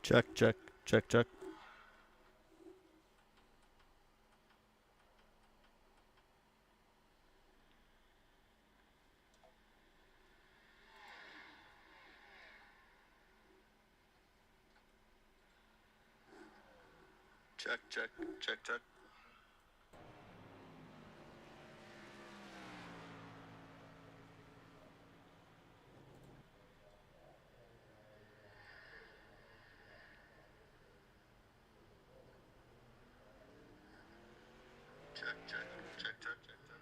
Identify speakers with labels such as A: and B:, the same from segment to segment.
A: Check, check, check, check. Check, check, check, check. Check, check, check, check, check, check.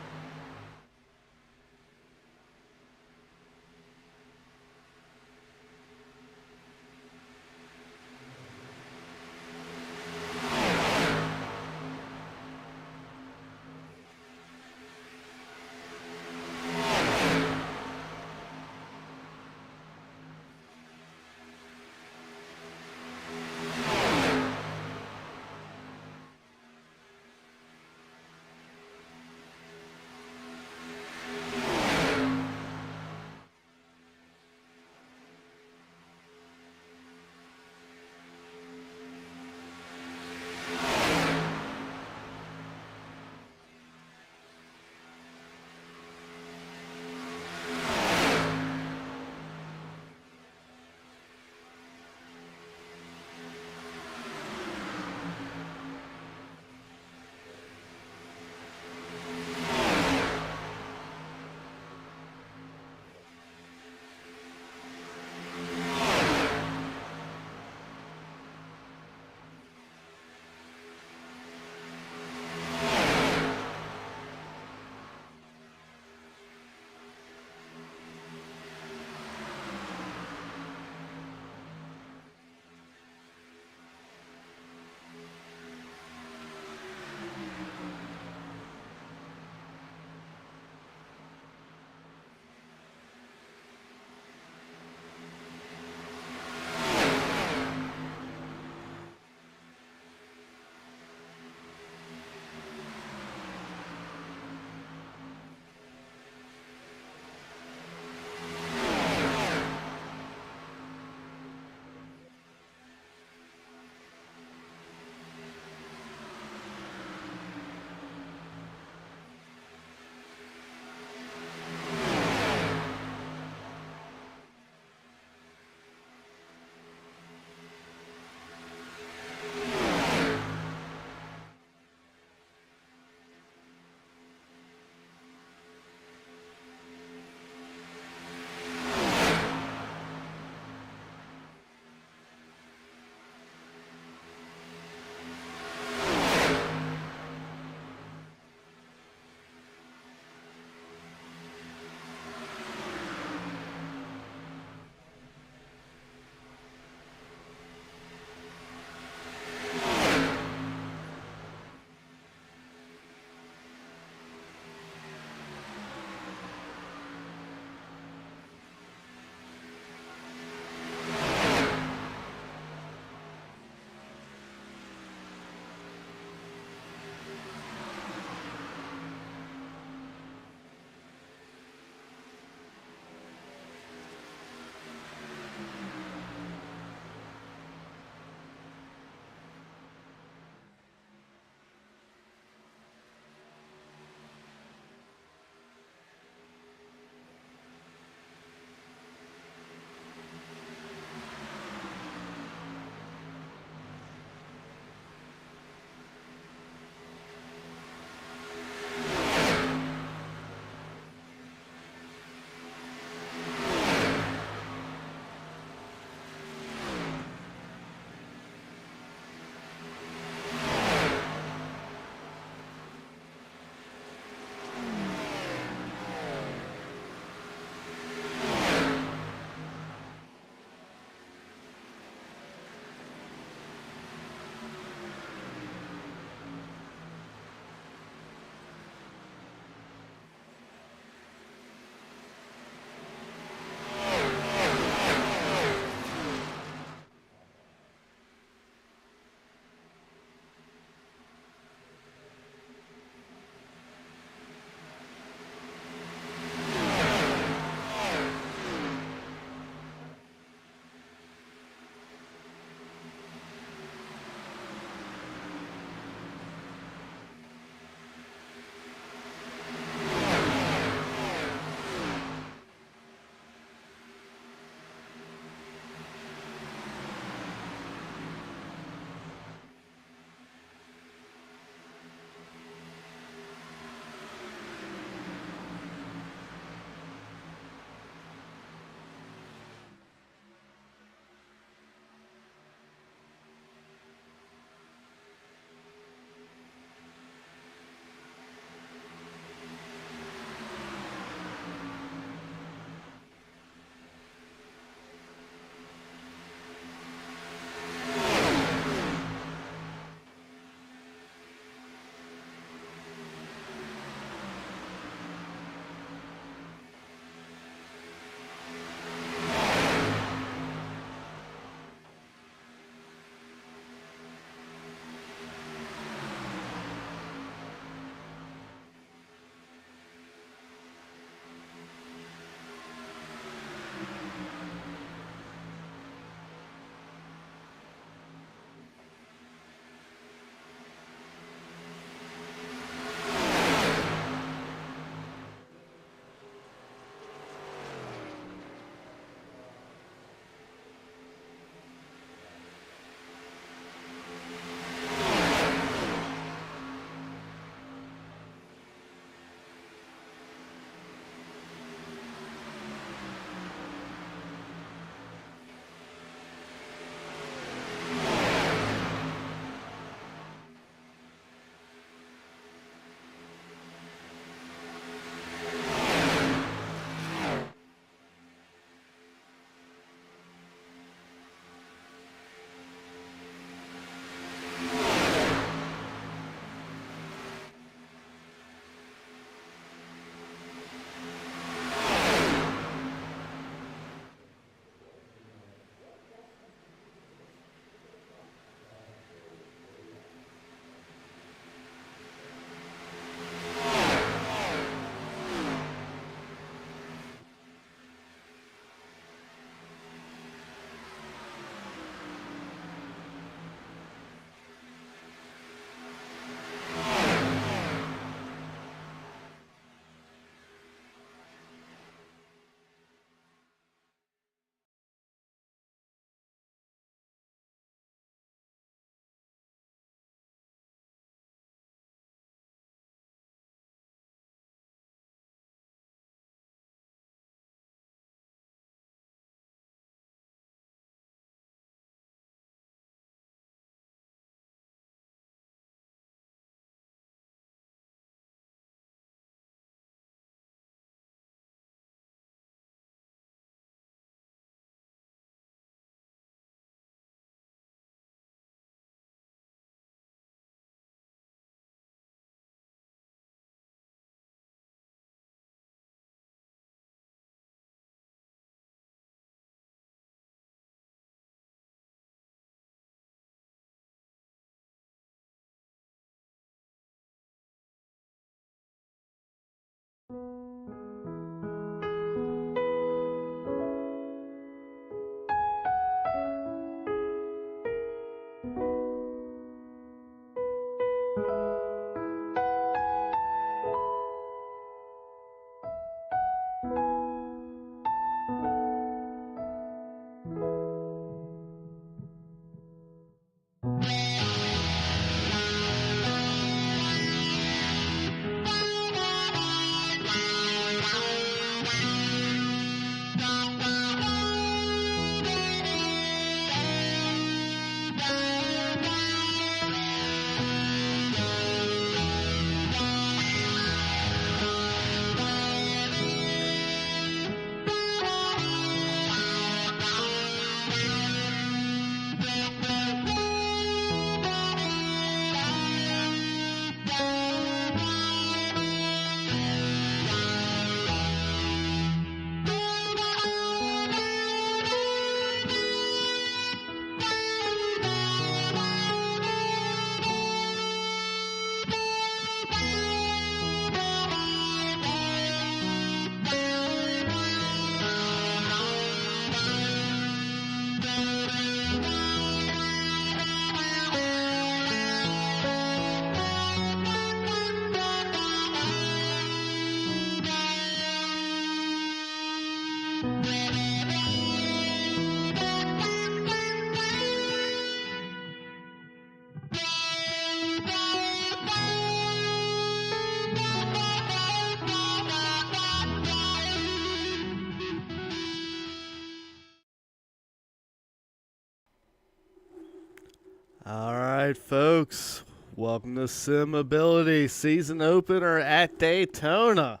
B: All right, folks. Welcome to Sim Ability season opener at Daytona.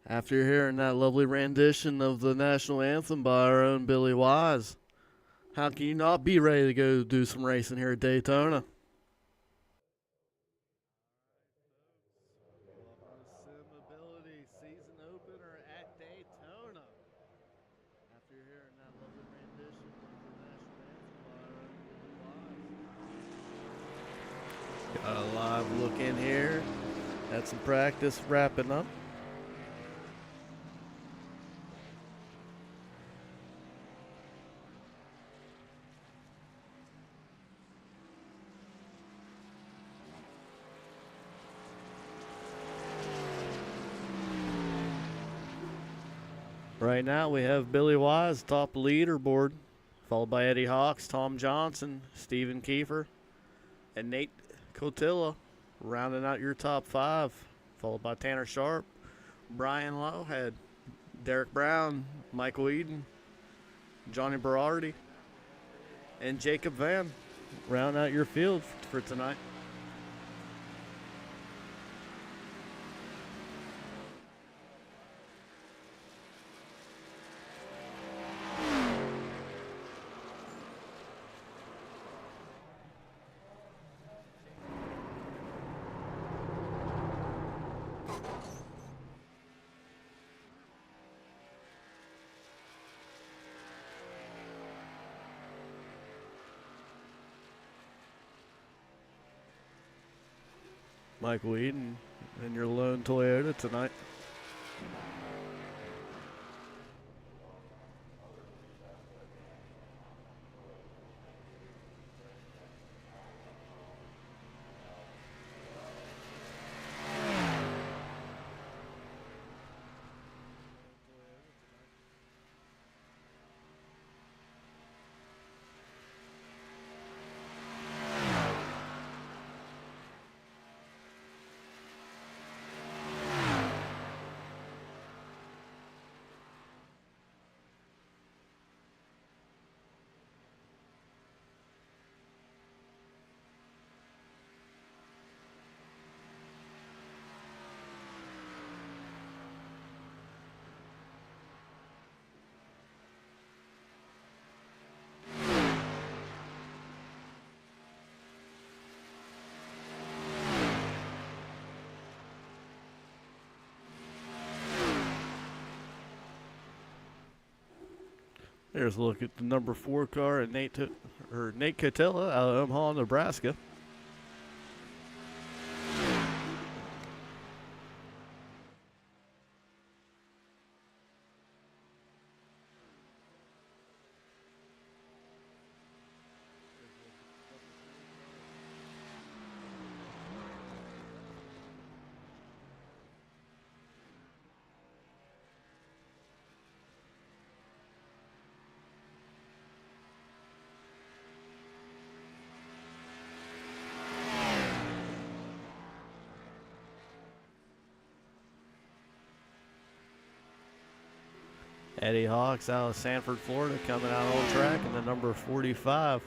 B: After hearing that lovely rendition of the national anthem by our own Billy Wise, how can you not be ready to go do some racing here at Daytona? Welcome to Sim Ability season opener at Daytona. After hearing that lovely rendition of the national anthem by our own Billy Wise. Got a live look in here. Had some practice wrapping up. Right now we have Billy Wise top leaderboard, followed by Eddie Hawks, Tom Johnson, Stephen Kiefer, and Nate Cotilla rounding out your top five, followed by Tanner Sharp, Brian Lowhead, Derek Brown, Michael Eden, Johnny Berardi, and Jacob Van round out your field for tonight. Michael Eden and your lone Toyota tonight. There's a look at the number 4 car at Nate Cotilla out of Omaha, Nebraska. Eddie Hawks out of Sanford, Florida, coming out on track in the number 45.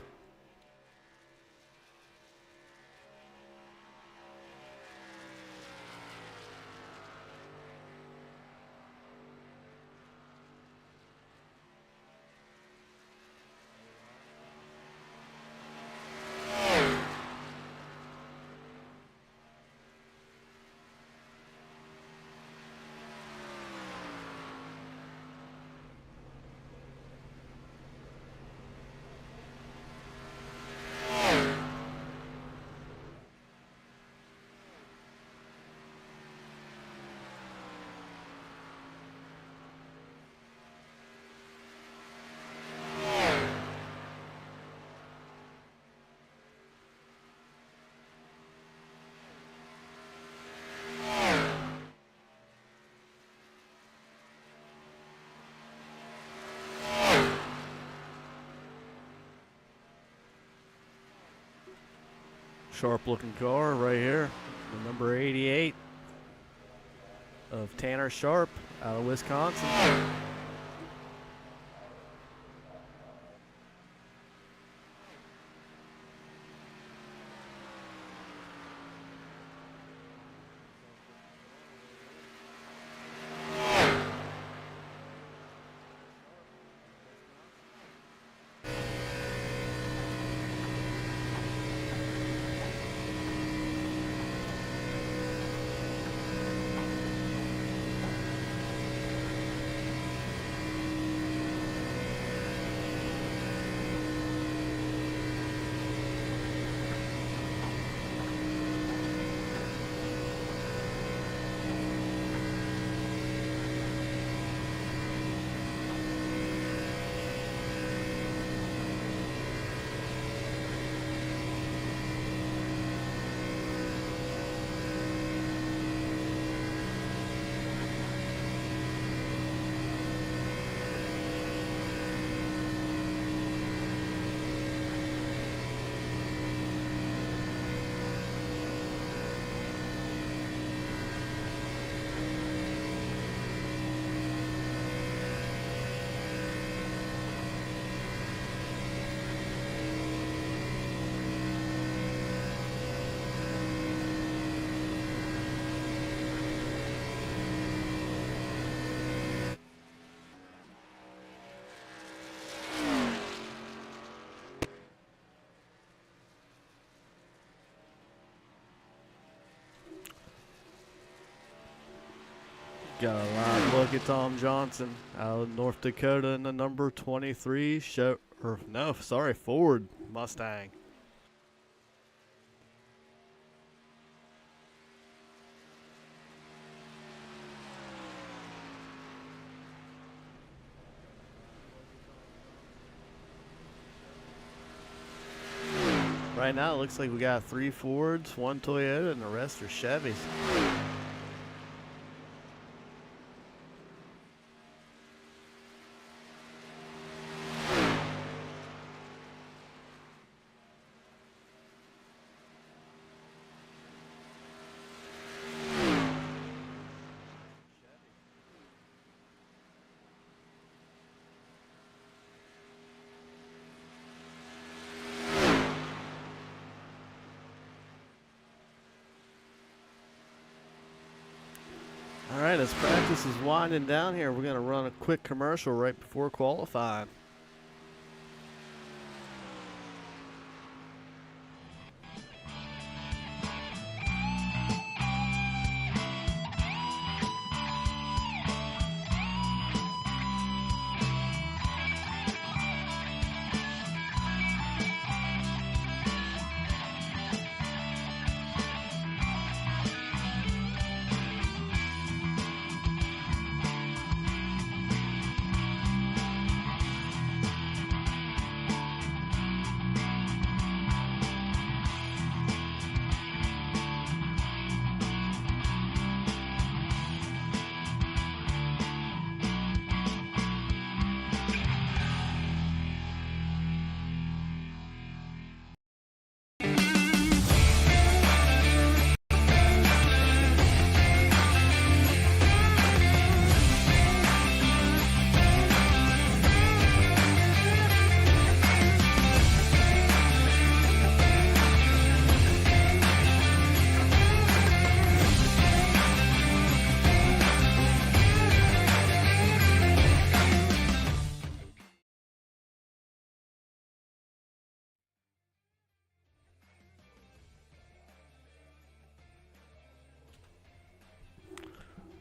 B: Sharp looking car right here. The number 88 of Tanner Sharp out of Wisconsin. Got a live look at Tom Johnson out of North Dakota in the number 23 Ford Mustang. Right now it looks like we got 3 Fords, 1 Toyota, and the rest are Chevys. All right, as practice is winding down here, we're going to run a quick commercial right before qualifying.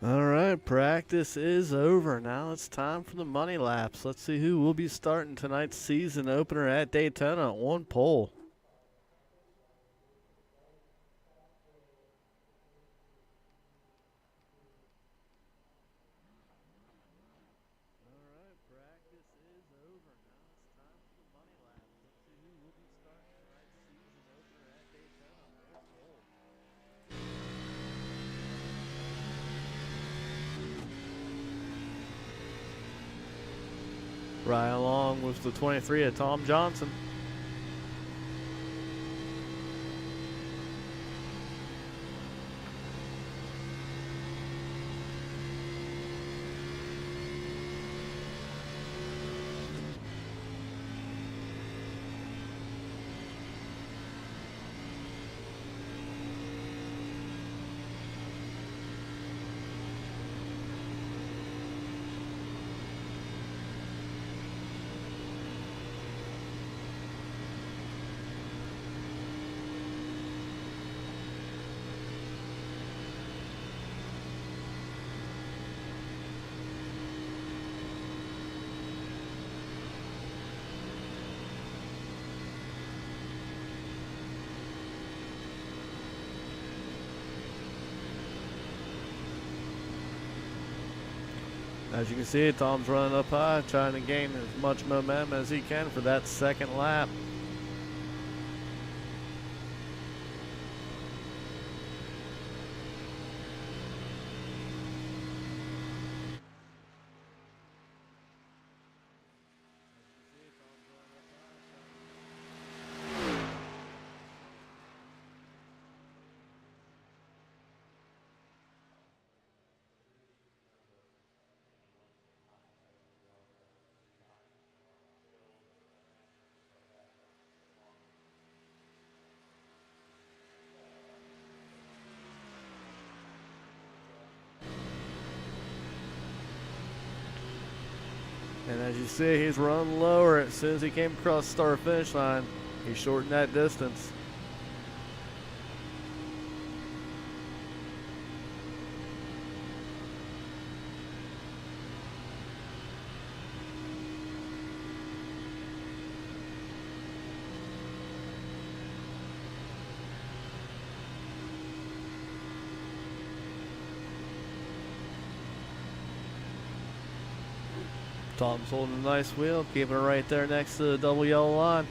B: All right, practice is over. Now it's time for the money laps. Let's see who will be starting tonight's season opener at Daytona on pole. Right along with the 23 of Tom Johnson. As you can see, Tom's running up high, trying to gain as much momentum as he can for that second lap. And as you see, he's running lower. As soon as he came across the start finish line, he shortened that distance. Tom's holding a nice wheel, keeping it right there next to the double yellow line.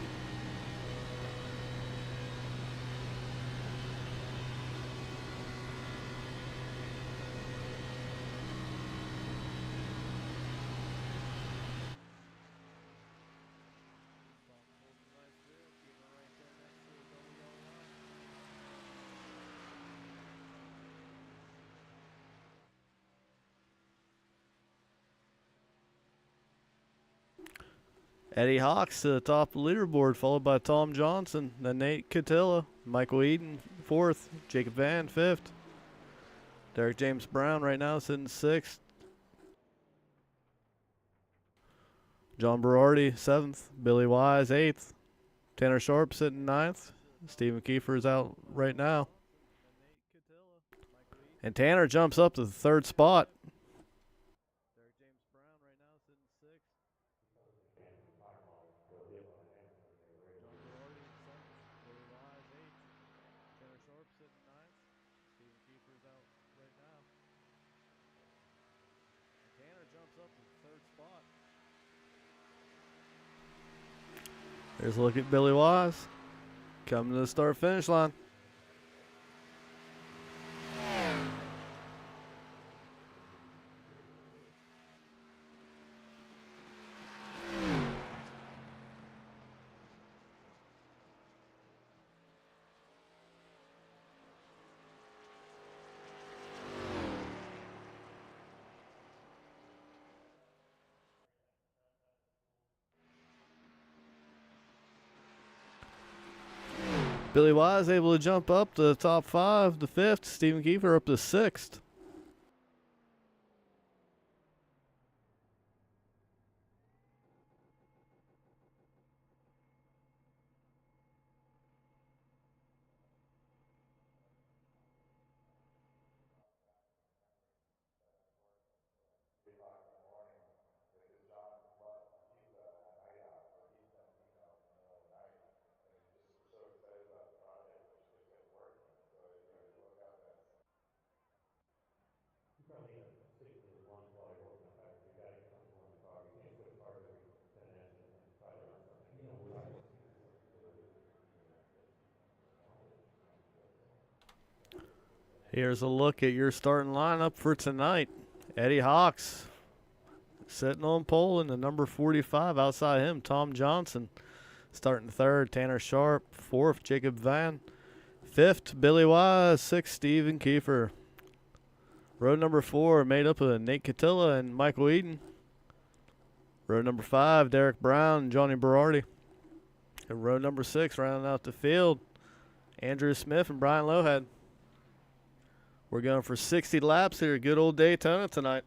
B: Eddie Hawks to the top of the leaderboard, followed by Tom Johnson, then Nate Catilla, Michael Eaton, fourth, Jacob Van, fifth. Derek James Brown right now sitting sixth. John Berardi, seventh. Billy Wise, eighth. Tanner Sharp sitting ninth. Stephen Kiefer is out right now. And Tanner jumps up to the third spot. Derek James Brown right now sitting sixth. John Berardi, seventh. Billy Wise, eighth. Tanner Sharp sitting ninth. Stephen Kiefer is out right now. And Tanner jumps up to the third spot. There's a look at Billy Wise coming to the start finish line. Billy Wise able to jump up to the top five, the fifth. Stephen Kiefer up to sixth. Here's a look at your starting lineup for tonight. Eddie Hawks sitting on pole in the number 45. Outside him, Tom Johnson. Starting third, Tanner Sharp. Fourth, Jacob Van. Fifth, Billy Wise. Sixth, Stephen Kiefer. Row number 4 made up of Nate Catilla and Michael Eaton. Row number 5, Derek Brown and Johnny Berardi. And row number 6, rounding out the field, Andrew Smith and Brian Lohead. We're going for 60 laps here at good old Daytona tonight.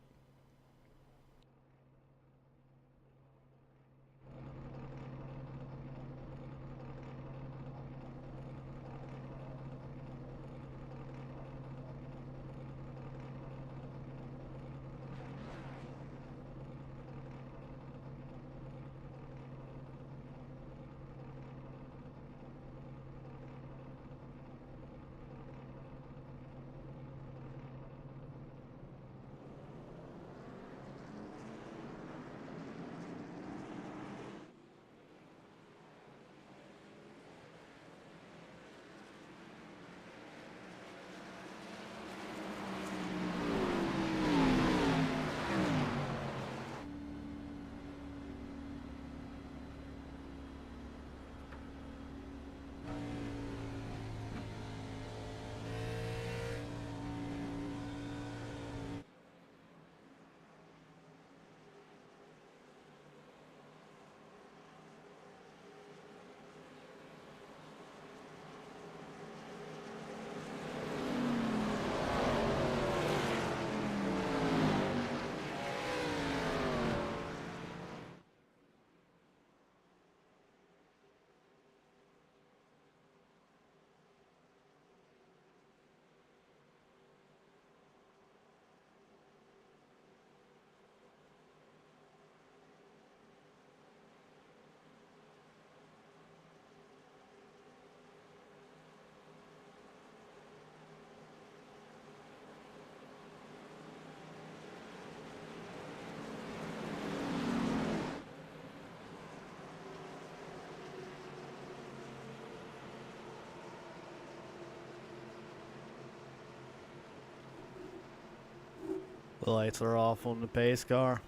B: The lights are off on the pace car.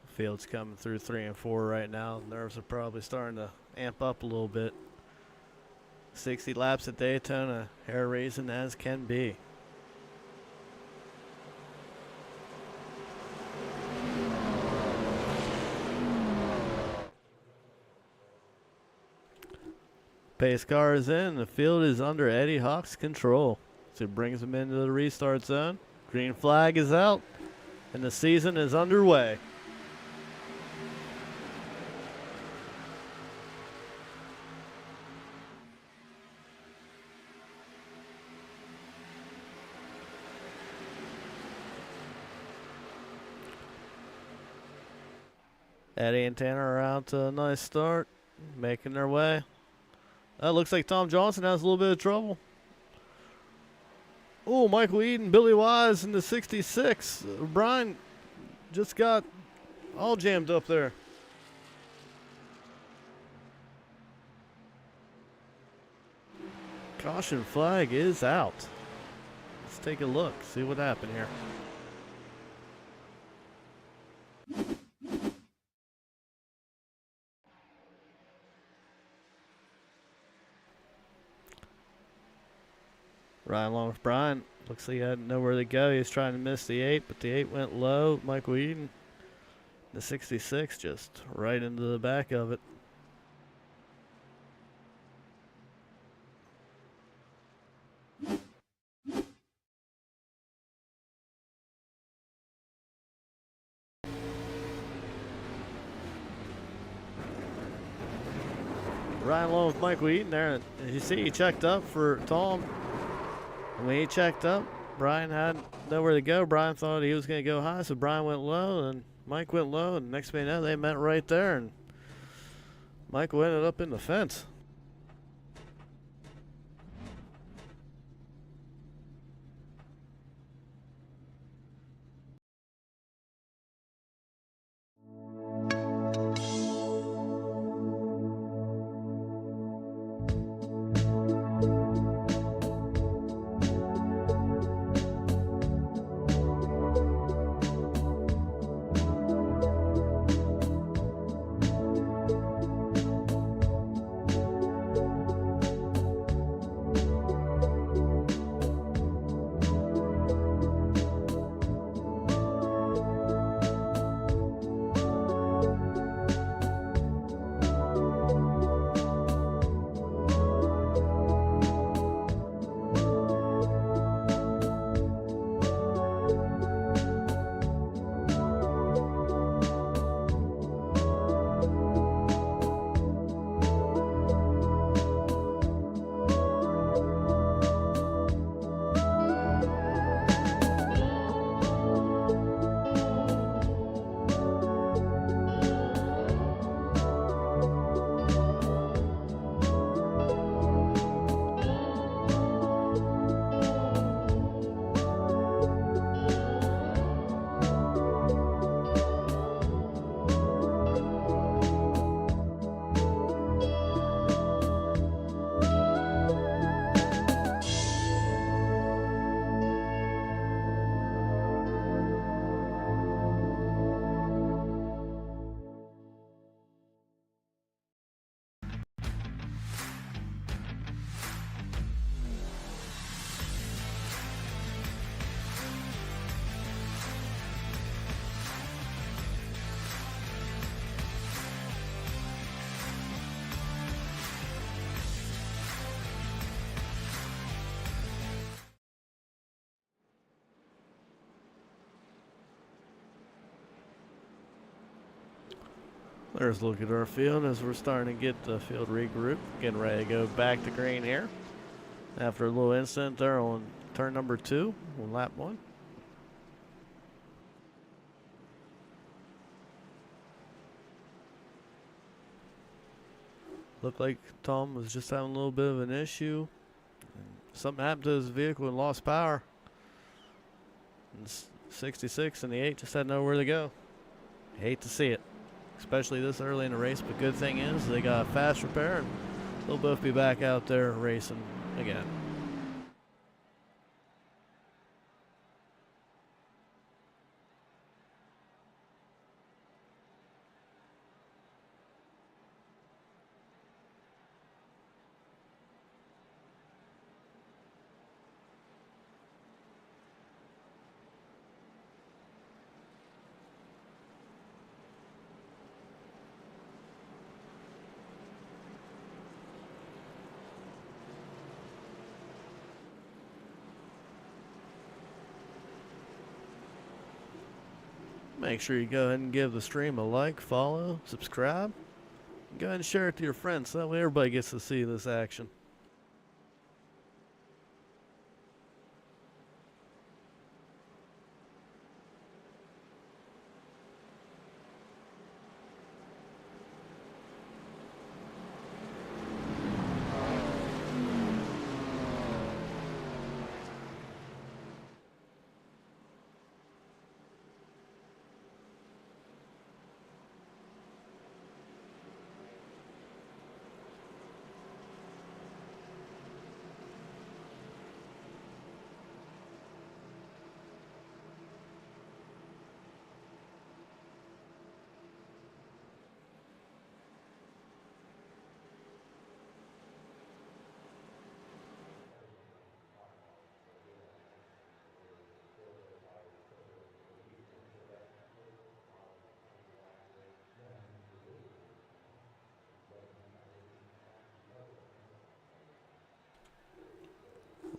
B: Field's coming through 3 and 4 right now. Nerves are probably starting to amp up a little bit. 60 laps at Daytona, hair raising as can be. Pace car is in. The field is under Eddie Hawk's control. So it brings him into the restart zone. Green flag is out, and the season is underway. Eddie and Tanner are out to a nice start, making their way. Looks like Tom Johnson has a little bit of trouble. Oh, Michael Eaton, Billy Wise in the 66. Brian just got all jammed up there. Caution flag is out. Let's take a look, see what happened here. Right along with Brian. Looks like he had nowhere to go. He was trying to miss the 8, but the 8 went low. Michael Eaton, the 66, just right into the back of it. Right along with Michael Eaton there. As you see, he checked up for Tom. And when he checked up, Brian had nowhere to go. Brian thought he was going to go high, so Brian went low, and Mike went low, and next thing you know, they met right there, and Michael ended up in the fence. There's a look at our field as we're starting to get the field regrouped. Getting ready to go back to green here. After a little incident there on turn number 2 on lap 1. Looked like Tom was just having a little bit of an issue. Something happened to his vehicle and lost power. And 66 and the 8 just had nowhere to go. Hate to see it, especially this early in the race, but good thing is they got fast repair and they'll both be back out there racing again. Make sure you go ahead and give the stream a like, follow, subscribe. Go ahead and share it to your friends so that way everybody gets to see this action.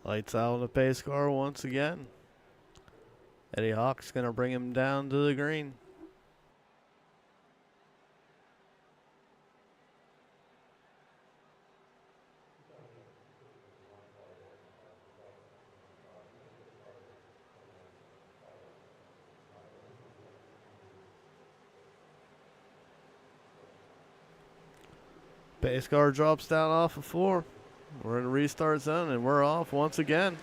B: Lights out on the pace car once again. Eddie Hawk's going to bring him down to the green. Pace car drops down off of 4. We're in the restart zone and we're off once again.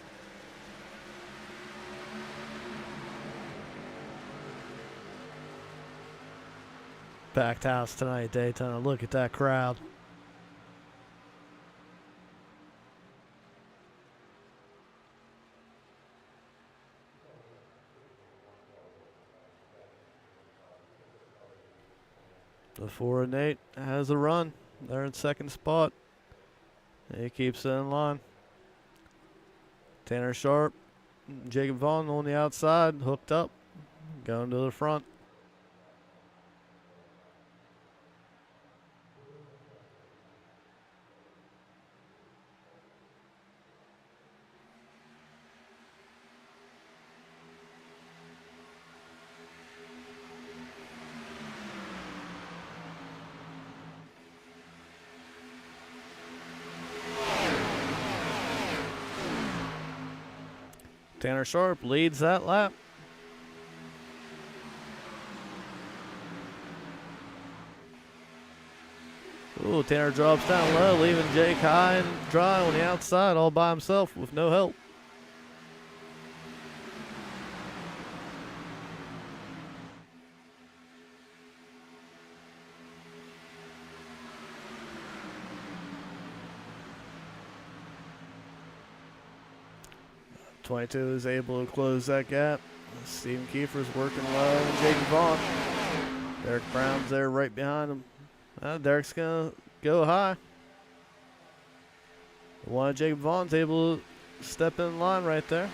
B: Packed house tonight, Daytona. Look at that crowd. The 4 and 8 has a run. They're in second spot. He keeps it in line. Tanner Sharp, Jacob Vaughn on the outside, hooked up, going to the front. Tanner Sharp leads that lap. Ooh, Tanner drops down low, leaving Jake high and dry on the outside all by himself with no help. .22 is able to close that gap. Steven Kiefer's working low and Jake Vaughn. Derek Brown's there right behind him. Derek's going to go high. One of Jacob Vaughn's able to step in line right there.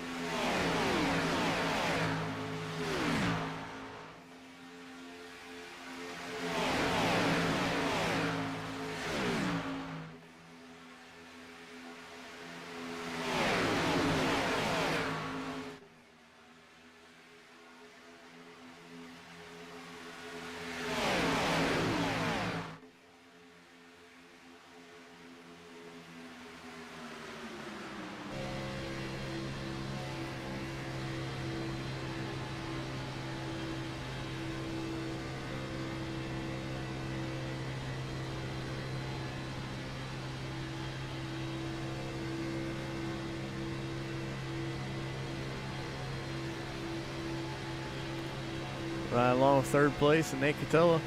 B: Right along with third place and Nate Catella.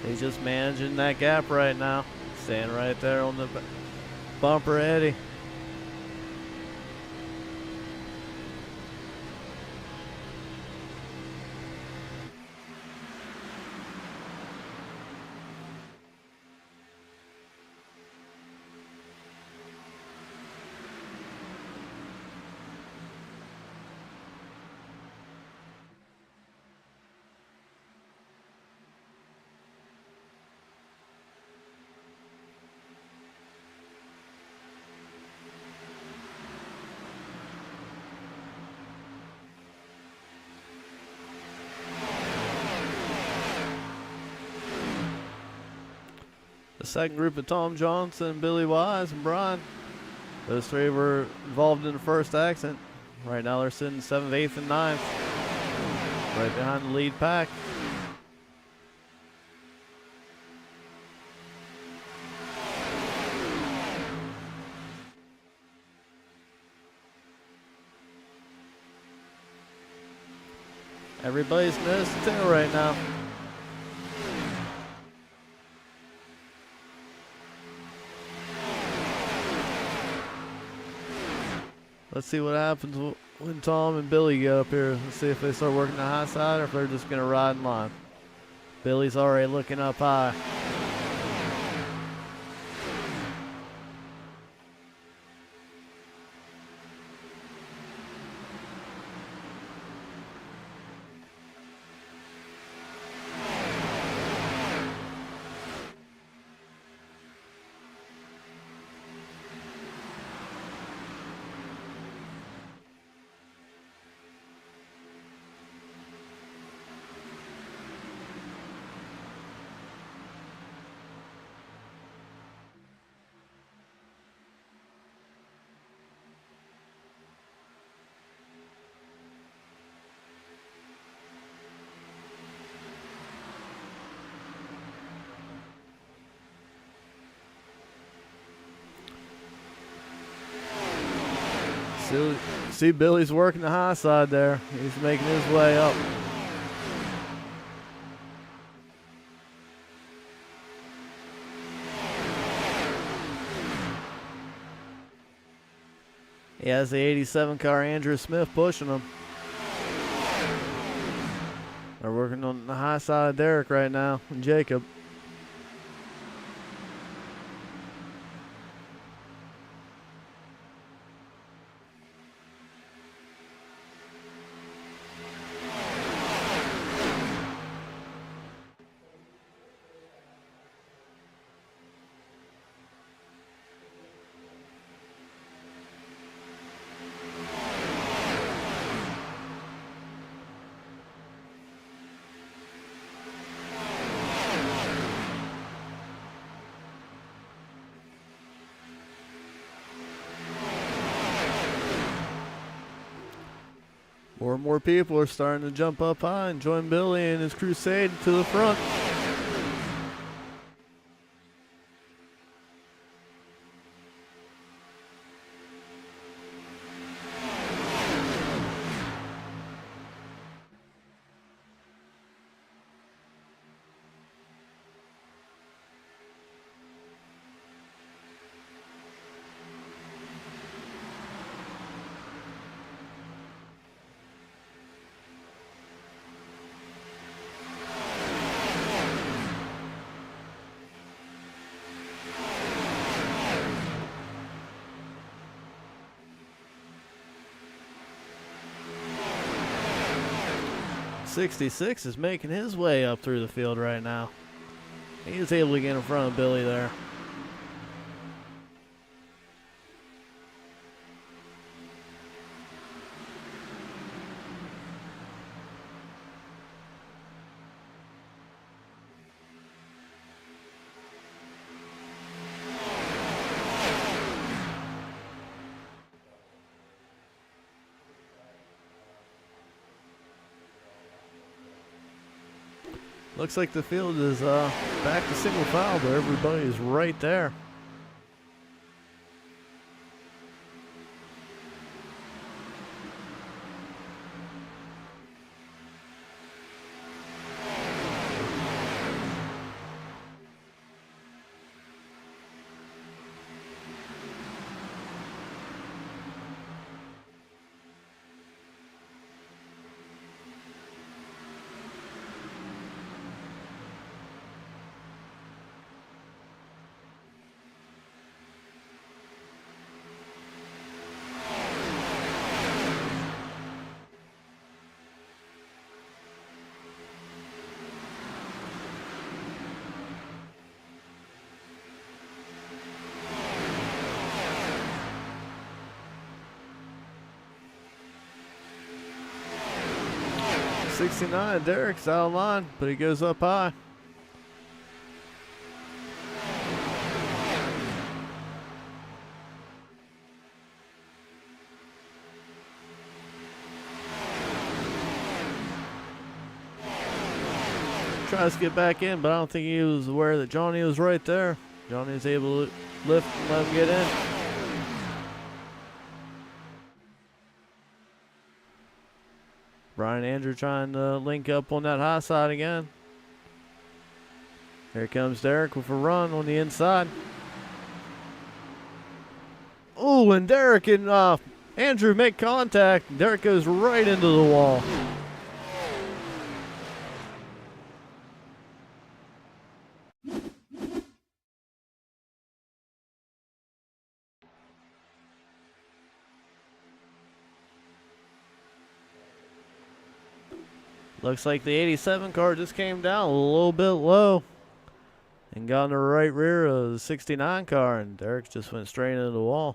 B: He's just managing that gap right now. Staying right there on the bumper Eddie. The second group of Tom Johnson, Billy Wise, and Brian. Those three were involved in the first accident. Right now they're sitting 7th, 8th, and 9th. Right behind the lead pack. Everybody's nose to tail right now. Let's see what happens when Tom and Billy get up here. Let's see if they start working the high side or if they're just going to ride in line. Billy's already looking up high. See Billy's working the high side there. He's making his way up. He has the 87 car Andrew Smith pushing him. They're working on the high side of Derek right now, and Jacob. More and more people are starting to jump up high and join Billy and his crusade to the front. '66 is making his way up through the field right now. He was able to get in front of Billy there. Looks like the field is back to single file, but everybody is right there. '69, Derek's out of line, but he goes up high. tries to get back in, but I don't think he was aware that Johnny was right there. Johnny was able to lift and let him get in. Brian Andrew trying to link up on that high side again. Here comes Derek with a run on the inside. Oh, and Derek and Andrew make contact. Derek goes right into the wall. Looks like the 87 car just came down a little bit low and got in the right rear of the 69 car, and Derek just went straight into the wall.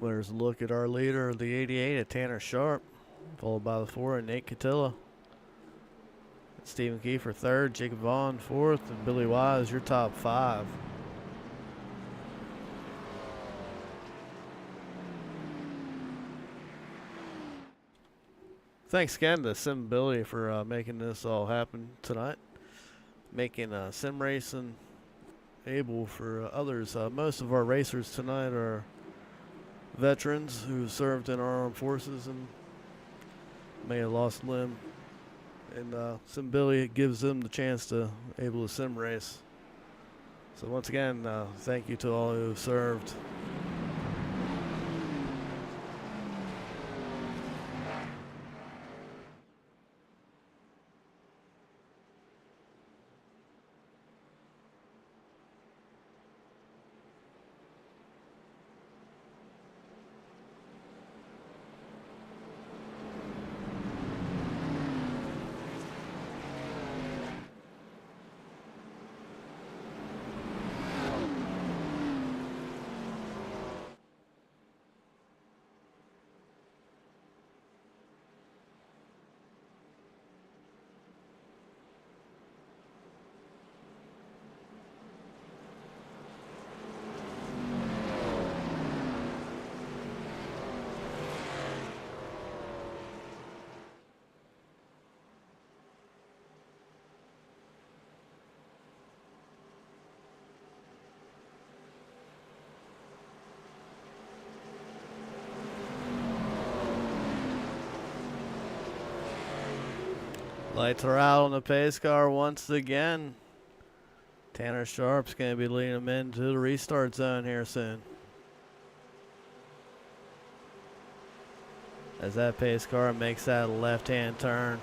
B: There's a look at our leader of the 88 at Tanner Sharp, followed by the 4 at Nate Catilla. Stephen Kiefer third, Jacob Vaughn fourth, and Billy Wise your top 5. Thanks again to Sim Ability for making this all happen tonight, making sim racing able for others. Most of our racers tonight are veterans who served in our armed forces and may have lost a limb, and Sim Ability gives them the chance to able to sim race. So once again, thank you to all who have served. Lights are out on the pace car once again. Tanner Sharp's going to be leading them into the restart zone here soon. As that pace car makes that left-hand turn.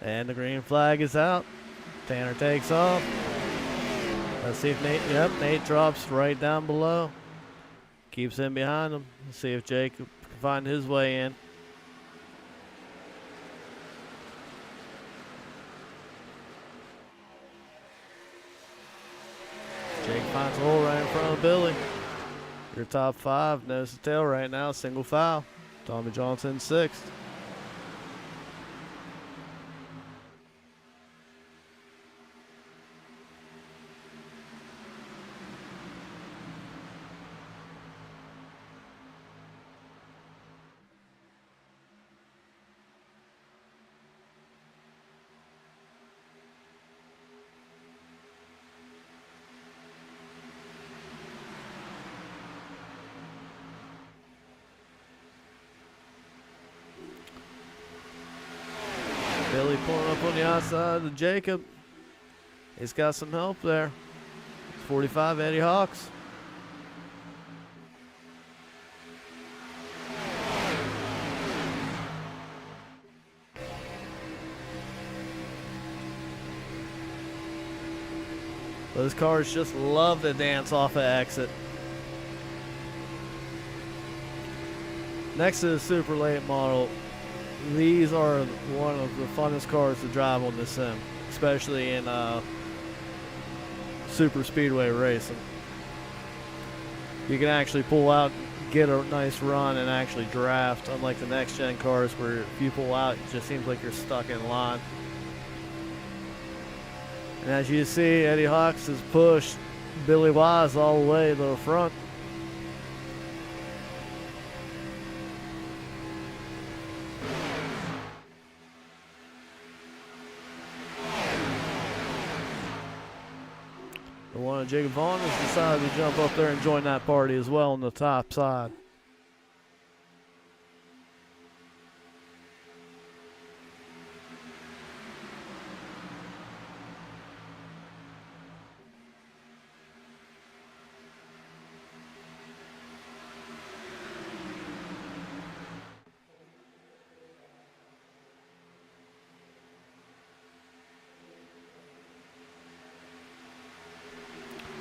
B: And the green flag is out. Tanner takes off. Let's see if Nate drops right down below. Keeps in behind him. Let's see if Jake can find his way in. Jake finds a hole right in front of Billy. Your top 5, nose to tail right now, single foul. Tommy Johnson 6th. Billy pulling up on the outside of Jacob. He's got some help there. 45, Eddie Hawks. Those cars just love to dance off of exit. Next to the super late model, these are one of the funnest cars to drive on the sim, especially in super speedway racing. You can actually pull out, get a nice run, and actually draft, unlike the next gen cars where if you pull out, it just seems like you're stuck in line. And as you see, Eddie Hawks has pushed Billy Wise all the way to the front. The one of Jacob Vaughn has decided to jump up there and join that party as well on the top side.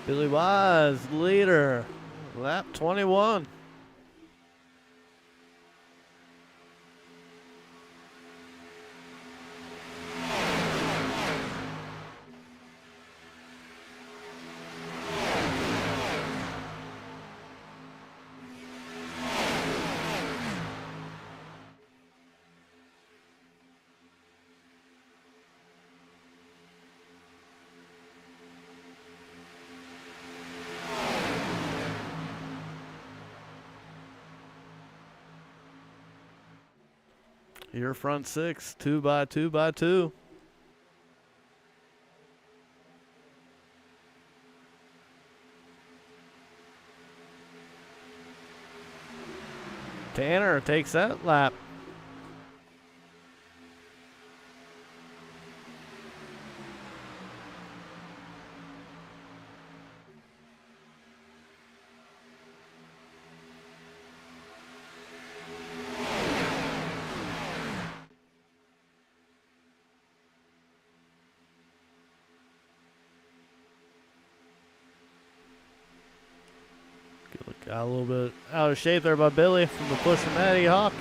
B: Billy Wise, leader, lap 21. Your front 6, 2x2x2. Tanner takes that lap. Got a little bit out of shape there by Billy from the push from Eddie Hawk.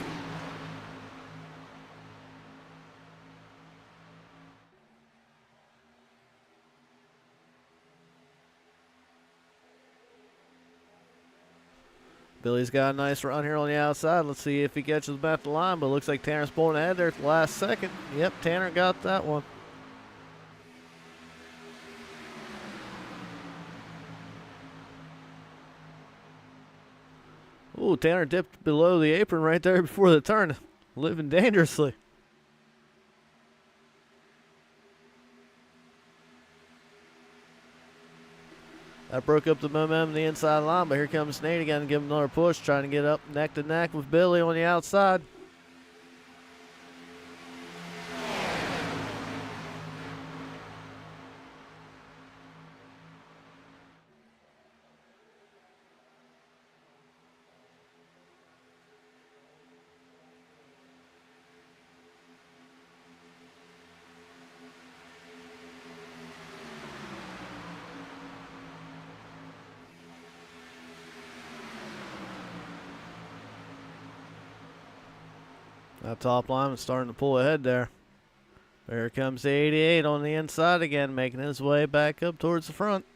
B: Billy's got a nice run here on the outside. Let's see if he catches back the line, but it looks like Tanner's pulling ahead there at the last second. Yep, Tanner got that one. Ooh, Tanner dipped below the apron right there before the turn, living dangerously. That broke up the momentum on the inside line, but here comes Nate again, give him another push, trying to get up neck to neck with Billy on the outside. That top line is starting to pull ahead there. Here comes the 88 on the inside again, making his way back up towards the front.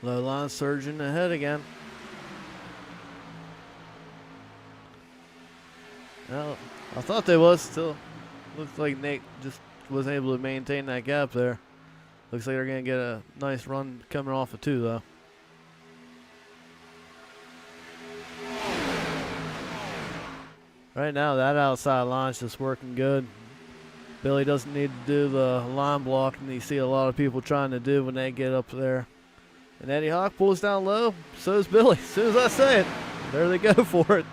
B: Low line surging ahead again. Well, I thought they was still. Looks like Nate just wasn't able to maintain that gap there. Looks like they're going to get a nice run coming off of 2, though. Right now, that outside line's just working good. Billy doesn't need to do the line blocking you see a lot of people trying to do when they get up there. And Eddie Hawk pulls down low. So does Billy. As soon as I say it, there they go for it.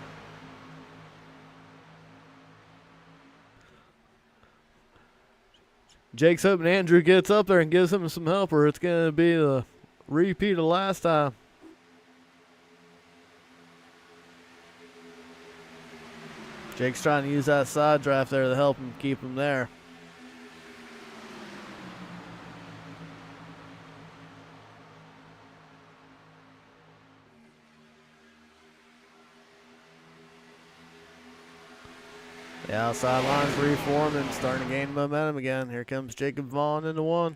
B: Jake's hoping Andrew gets up there and gives him some help, or it's going to be a repeat of last time. Jake's trying to use that side draft there to help him keep him there. The outside line's reforming, starting to gain momentum again. Here comes Jacob Vaughn into 1.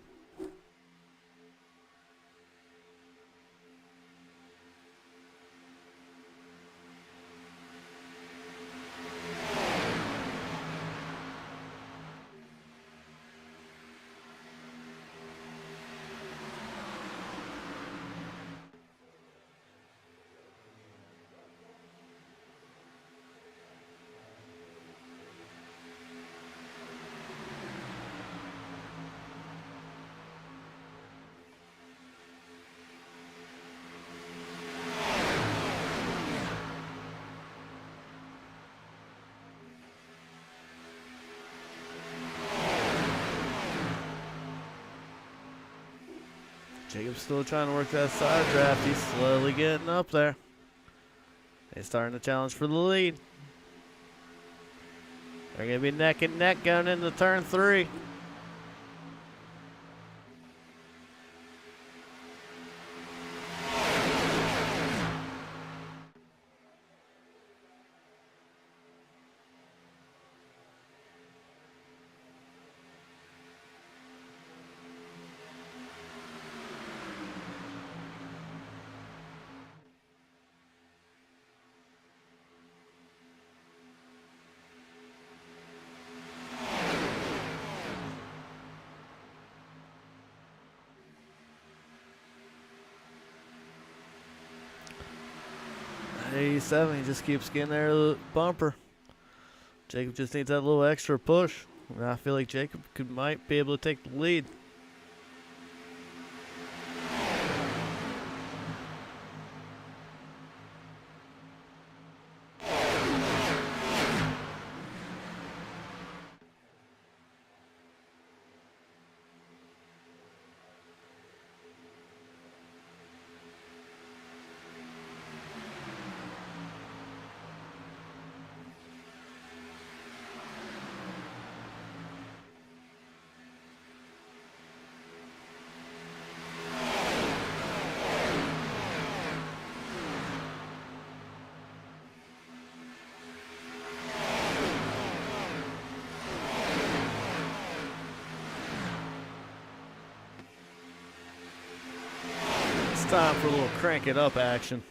B: Jacob's still trying to work that side draft. He's slowly getting up there. He's starting to challenge for the lead. They're going to be neck and neck going into turn 3. At 87, he just keeps getting there to the bumper. Jacob just needs that little extra push. And I feel like Jacob might be able to take the lead. Time for a little crank it up action.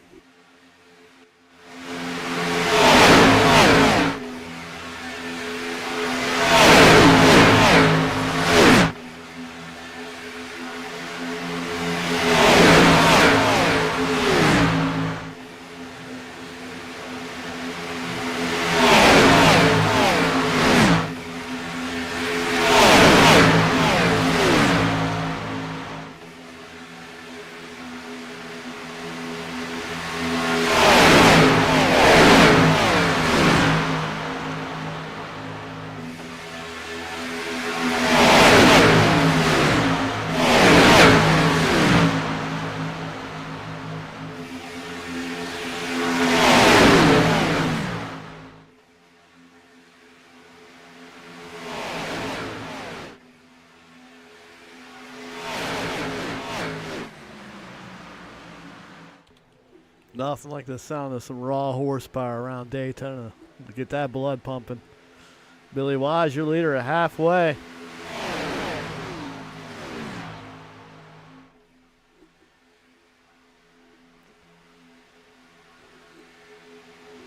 B: Nothing like the sound of some raw horsepower around Daytona to get that blood pumping. Billy Wise, your leader at halfway.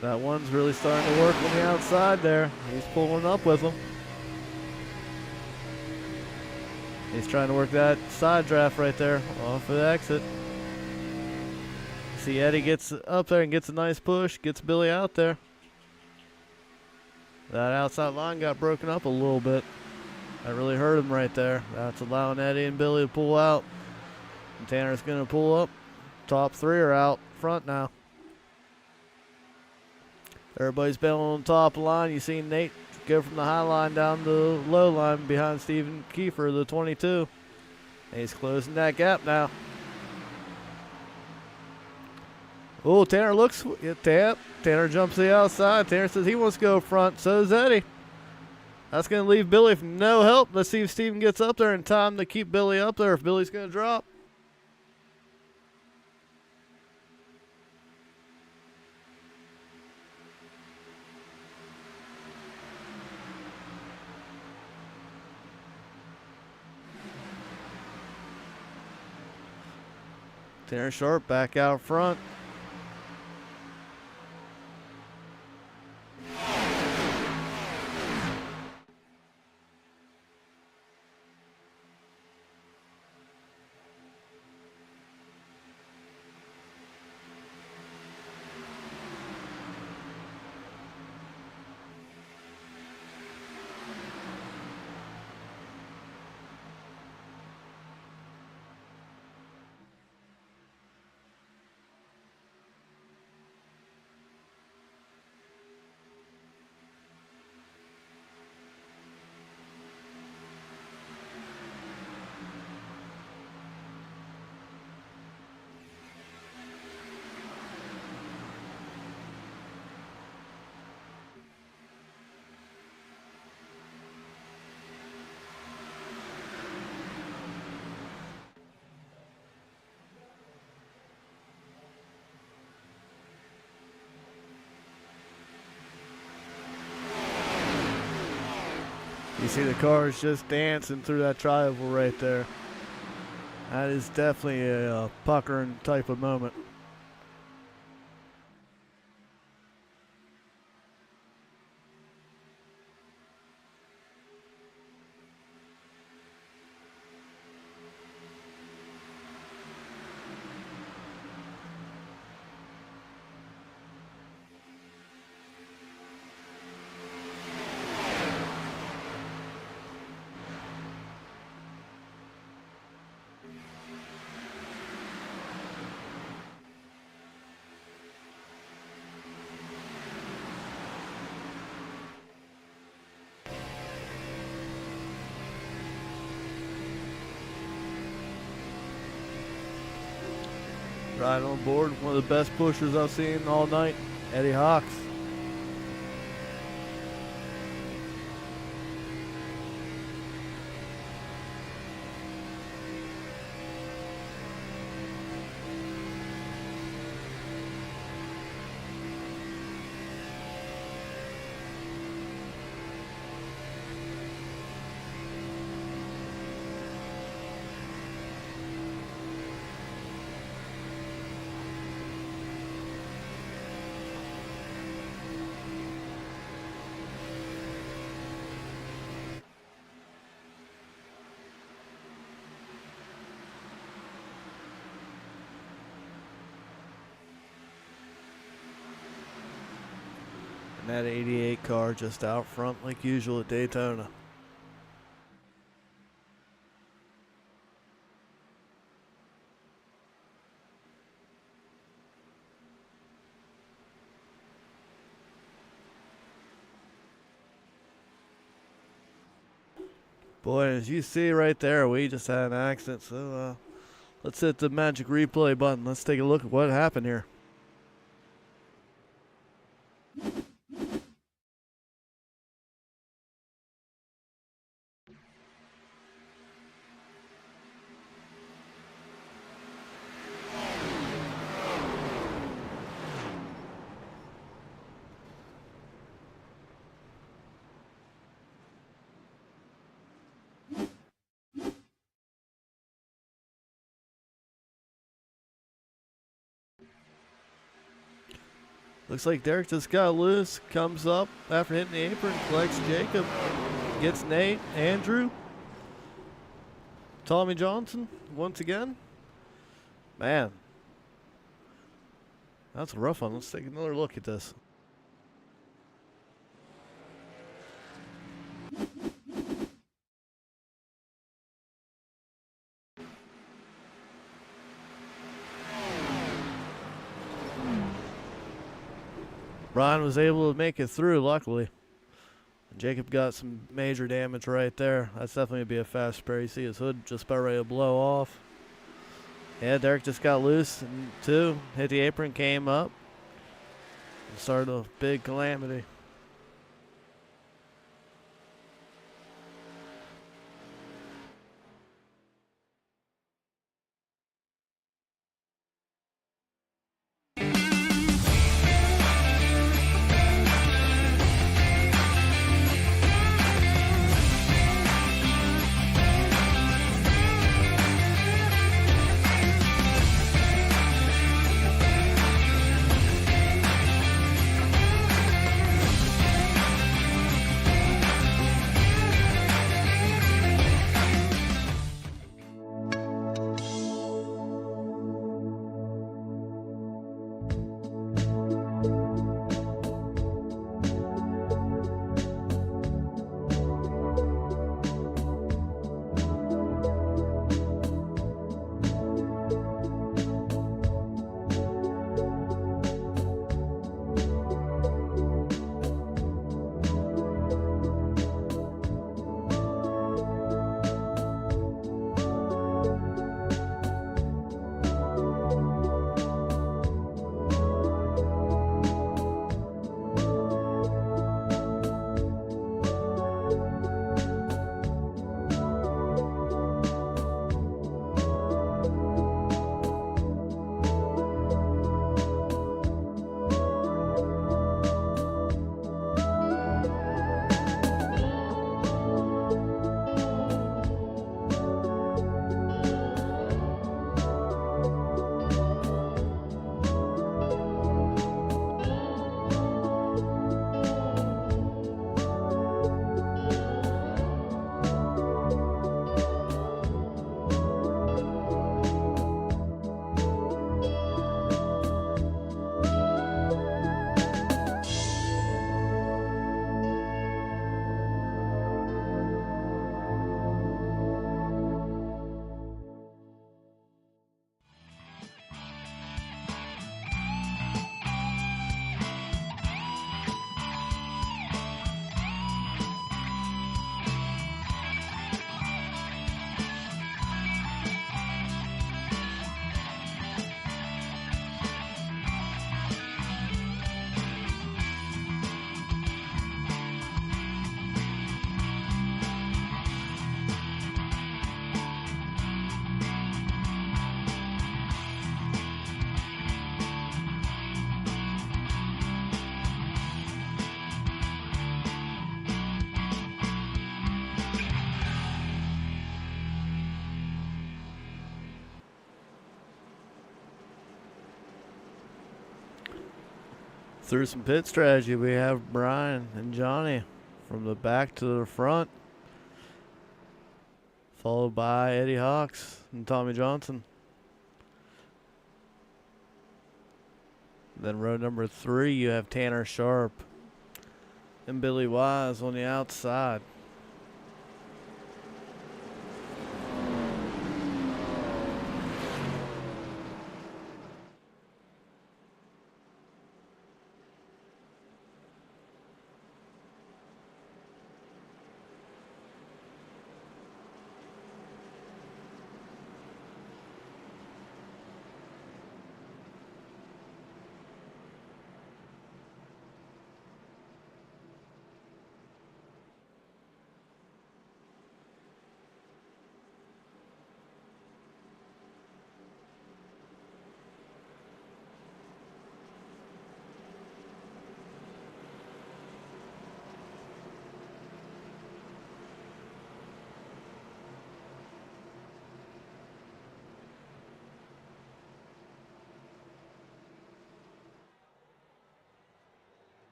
B: That one's really starting to work on the outside there. He's pulling up with him. He's trying to work that side draft right there off the exit. See, Eddie gets up there and gets a nice push, gets Billy out there. That outside line got broken up a little bit. That really hurt him right there. That's allowing Eddie and Billy to pull out. And Tanner's going to pull up. Top three are out front now. Everybody's battling on the top line. You see Nate go from the high line down to the low line behind Stephen Kiefer, the 22. And he's closing that gap now. Oh, Tanner looks tap. Tanner jumps to the outside. Tanner says he wants to go front. So does Eddie. That's going to leave Billy with no help. Let's see if Steven gets up there in time to keep Billy up there if Billy's going to drop. Tanner Sharp back out front. You see the cars just dancing through that tri-oval right there. That is definitely a puckering type of moment. Right on board, one of the best pushers I've seen all night, Eddie Hawks. And that 88 car just out front like usual at Daytona. Boy, as you see right there, we just had an accident. So let's hit the magic replay button. Let's take a look at what happened here. Looks like Derek just got loose. Comes up after hitting the apron, collects Jacob, gets Nate, Andrew, Tommy Johnson once again. Man, that's a rough one. Let's take another look at this. Brian was able to make it through, luckily. Jacob got some major damage right there. That's definitely going to be a fast spray. You see his hood just about ready to blow off. Yeah, Derek just got loose, and too. Hit the apron, came up. And started a big calamity. Through some pit strategy, we have Brian and Johnny from the back to the front, followed by Eddie Hawks and Tommy Johnson. Then row number 3, you have Tanner Sharp and Billy Wise on the outside.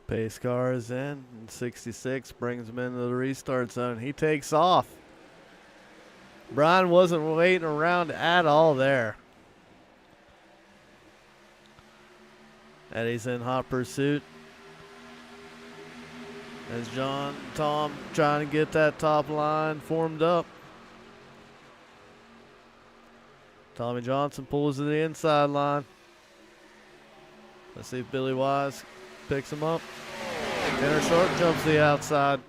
B: Pace car is in, and 66 brings him into the restart zone. He takes off. Brian wasn't waiting around at all there. Eddie's in hot pursuit. As Tom trying to get that top line formed up. Tommy Johnson pulls to the inside line. Let's see if Billy Wise picks him up. Tanner Sharp jumps to the outside.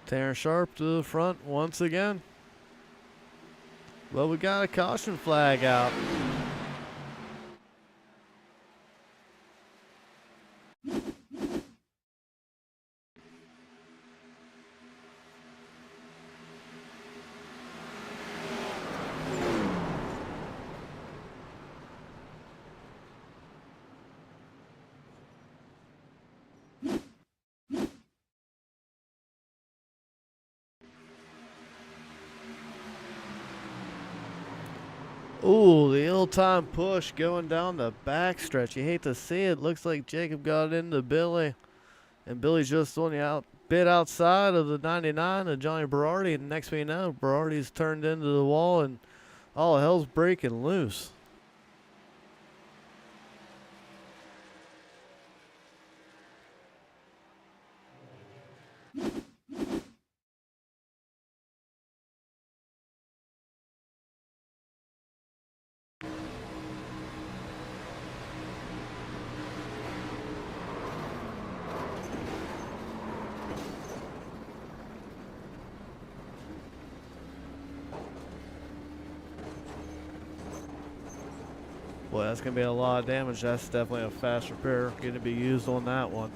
B: Tanner Sharp to the front once again. Well, we got a caution flag out. Ooh, the ill-timed push going down the backstretch. You hate to see it. Looks like Jacob got into Billy. And Billy's just on the bit outside of the 99 of Johnny Berardi. And next thing you know, Berardi's turned into the wall and all hell's breaking loose. Boy, that's going to be a lot of damage. That's definitely a fast repair going to be used on that one.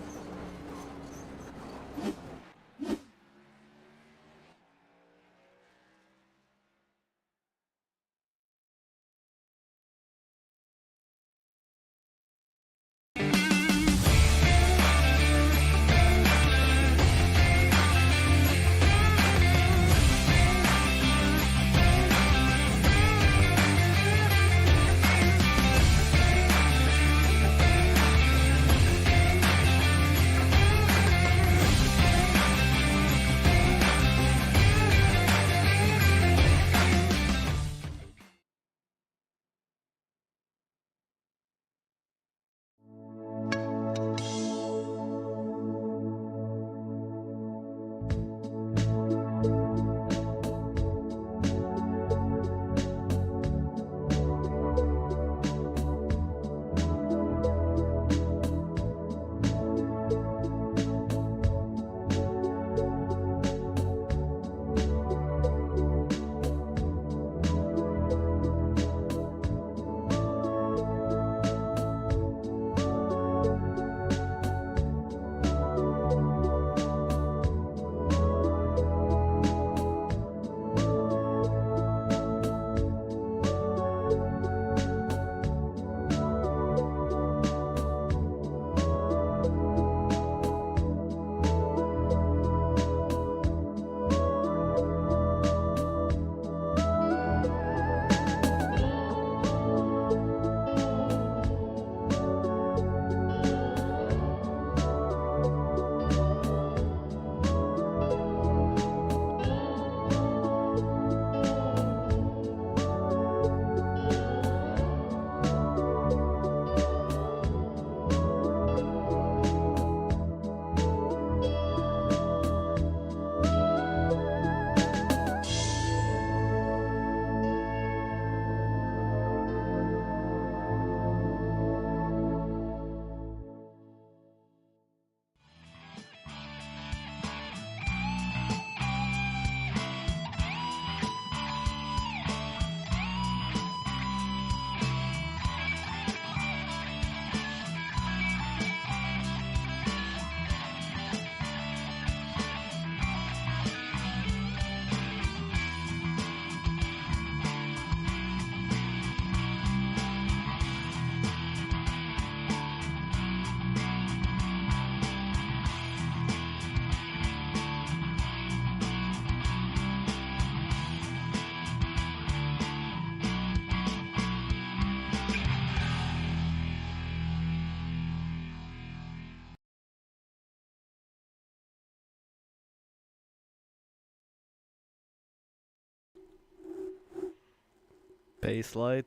B: Pace light.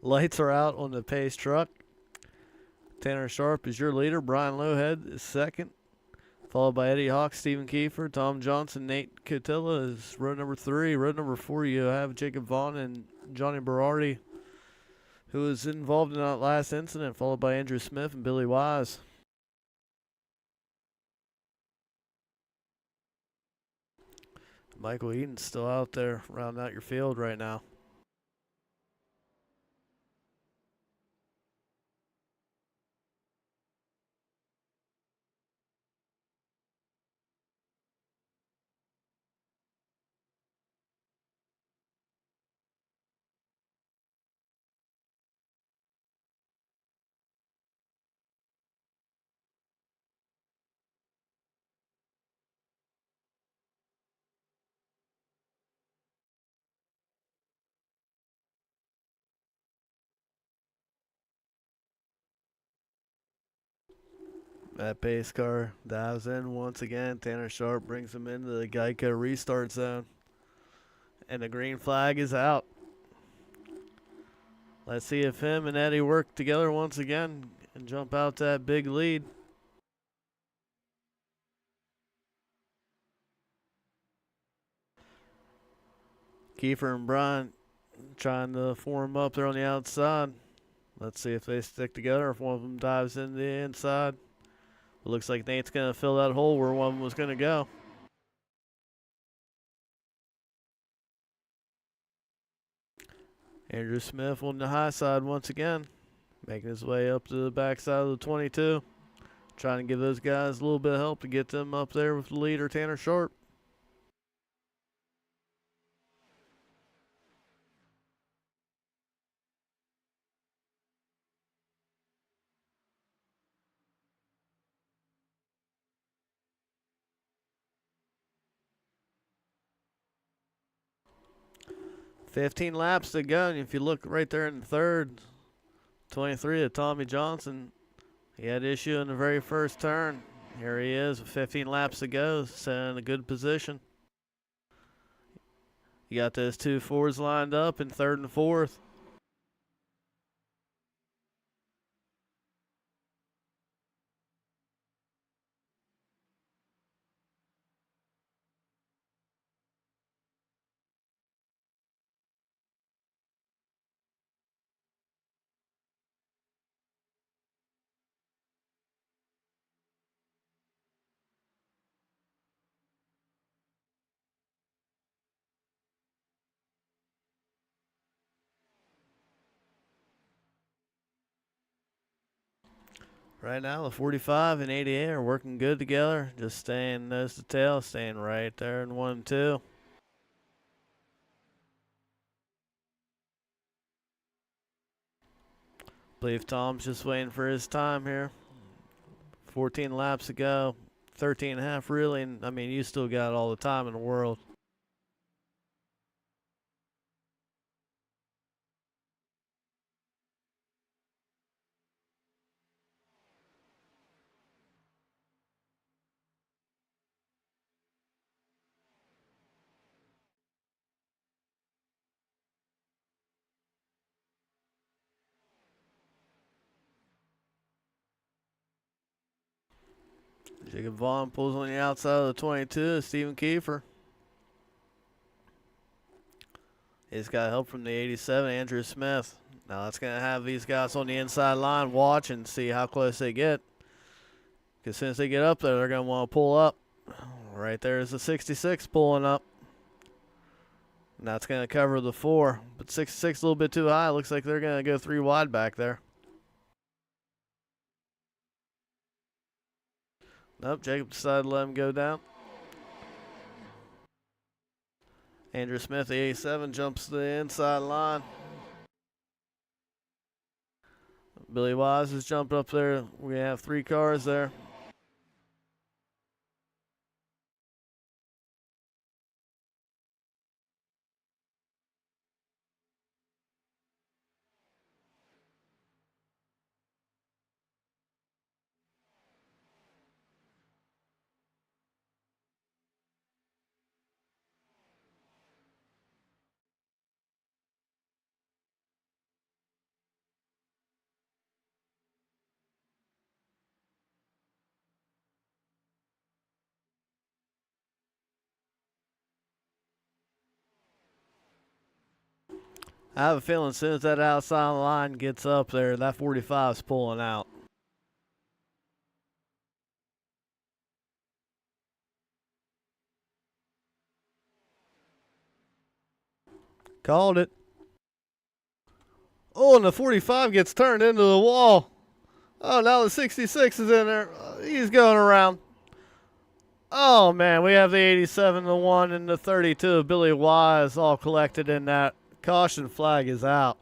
B: Lights are out on the pace truck. Tanner Sharp is your leader. Brian Lowhead is second, followed by Eddie Hawk, Stephen Kiefer, Tom Johnson, Nate Cotilla is row number 3. Row number 4, you have Jacob Vaughn and Johnny Berardi, who was involved in that last incident, followed by Andrew Smith and Billy Wise. Michael Eaton's still out there rounding out your field right now. That pace car dives in once again. Tanner Sharp brings him into the Geico restart zone. And the green flag is out. Let's see if him and Eddie work together once again and jump out that big lead. Kiefer and Brian trying to form up there on the outside. Let's see if they stick together, if one of them dives in the inside. It looks like Nate's going to fill that hole where one was going to go. Andrew Smith on the high side once again, making his way up to the backside of the 22. Trying to give those guys a little bit of help to get them up there with the leader, Tanner Sharp. $15 laps to go, and if you look right there in the third, 23 of Tommy Johnson, he had issue in the very first turn. Here he is with 15 laps to go, set in a good position. You got those two Fords lined up in third and fourth. Right now, the 45 and 88 are working good together, just staying nose to tail, staying right there in 1 and 2. Believe Tom's just waiting for his time here. 14 laps to go, 13 and a half really, and I mean, you still got all the time in the world. Jacob Vaughn pulls on the outside of the 22, Stephen Kiefer. He's got help from the 87, Andrew Smith. Now that's going to have these guys on the inside line watch and see how close they get. Because as soon as they get up there, they're going to want to pull up. Right there is the 66 pulling up. And that's going to cover the 4. But 66 a little bit too high. Looks like they're going to go 3 wide back there. Nope, Jacob decided to let him go down. Andrew Smith, the 87, jumps to the inside line. Billy Wise has jumped up there. We have 3 cars there. I have a feeling as soon as that outside line gets up there, that 45's pulling out. Called it. Oh, and the 45 gets turned into the wall. Oh, now the 66 is in there. He's going around. Oh, man, we have the 87, the 1, and the 32 of Billy Wise all collected in that. Caution flag is out.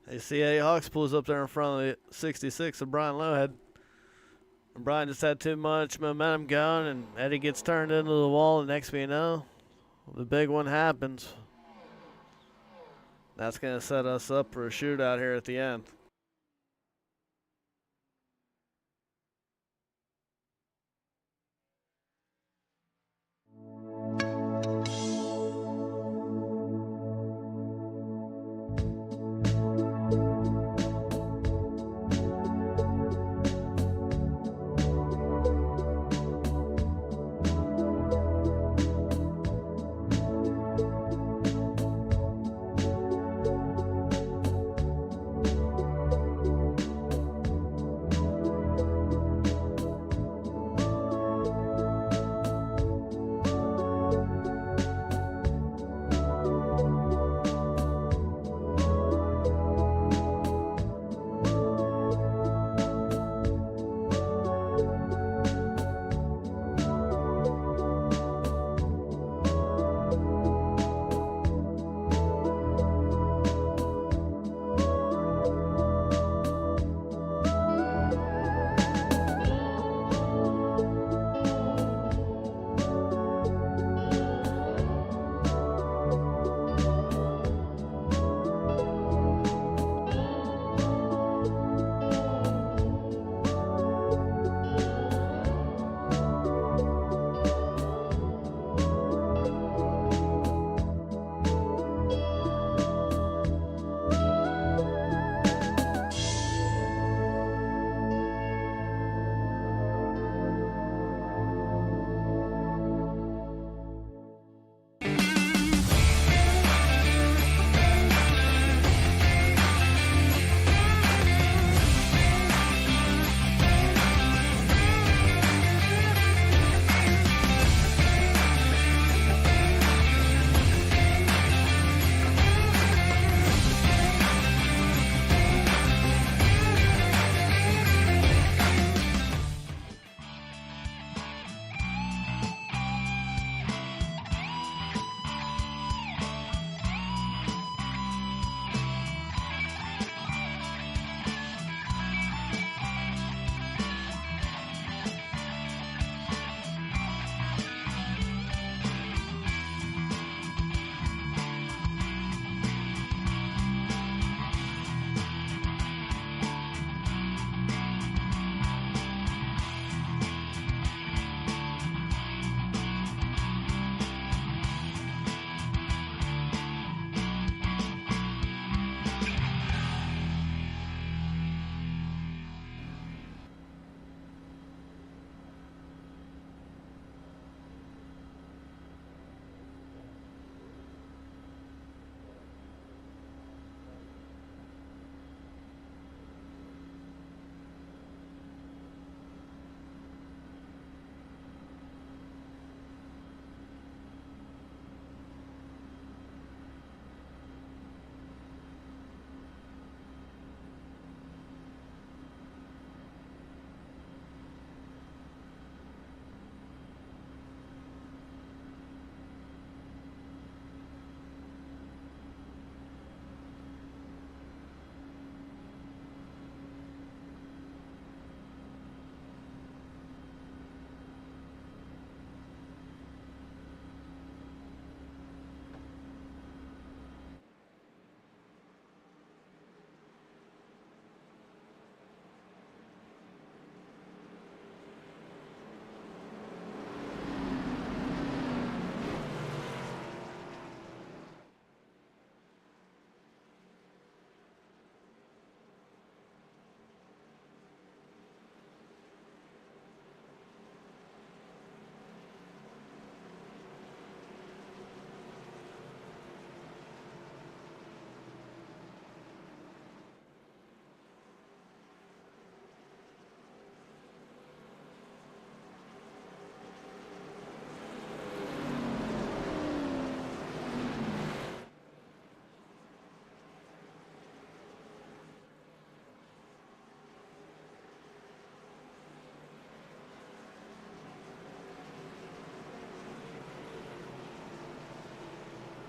B: They see Eddie Hawks pulls up there in front of the 66 of Brian Lowhead. And Brian just had too much momentum going, and Eddie gets turned into the wall. And next thing you know, the big one happens. That's going to set us up for a shootout here at the end.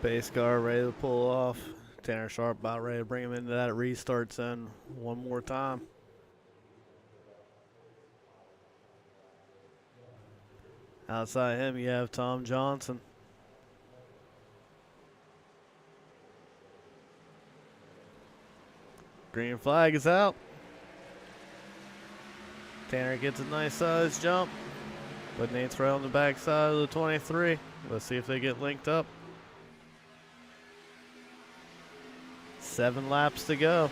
B: Pace car ready to pull off. Tanner Sharp about ready to bring him into that restart zone one more time. Outside him, you have Tom Johnson. Green flag is out. Tanner gets a nice size jump, but Nate's right on the backside of the 23. Let's see if they get linked up. 7 laps to go.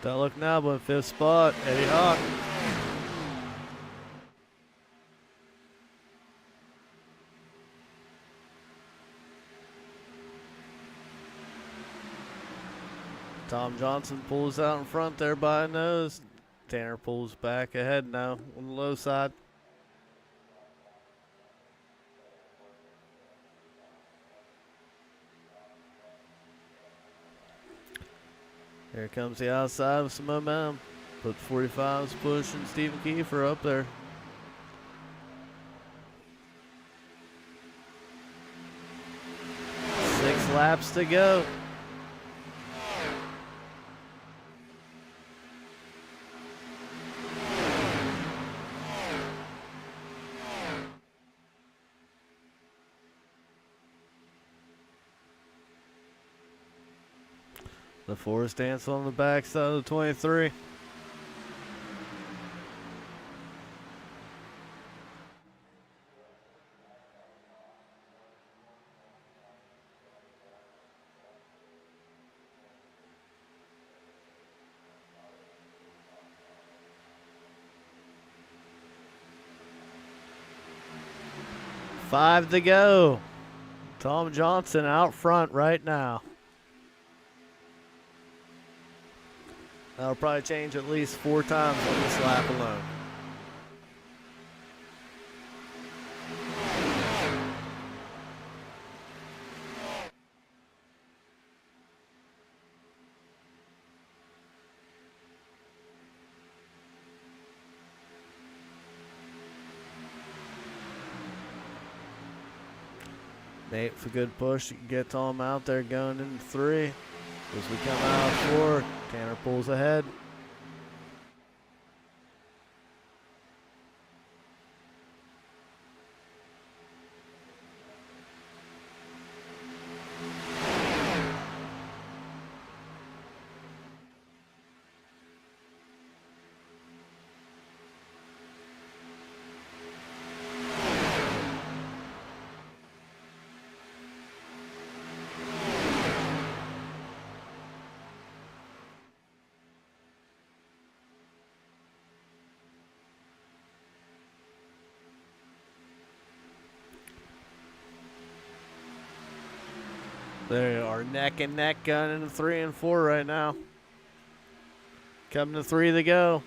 B: Don't look now, but 5th spot, Eddie Hawk. Tom Johnson pulls out in front there by a nose. Tanner pulls back ahead now on the low side. Here comes the outside with some momentum. But 45's pushing Stephen Kiefer up there. 6 laps to go. The 4 stance on the backside of the 23. Five to go. Tom Johnson out front right now. That'll probably change at least 4 times on this lap alone. Nate with a good push. You can get Tom out there going into 3. As we come out of 4, Tanner pulls ahead. They are neck and neck gunning into 3 and 4 right now. Coming to 3 to go.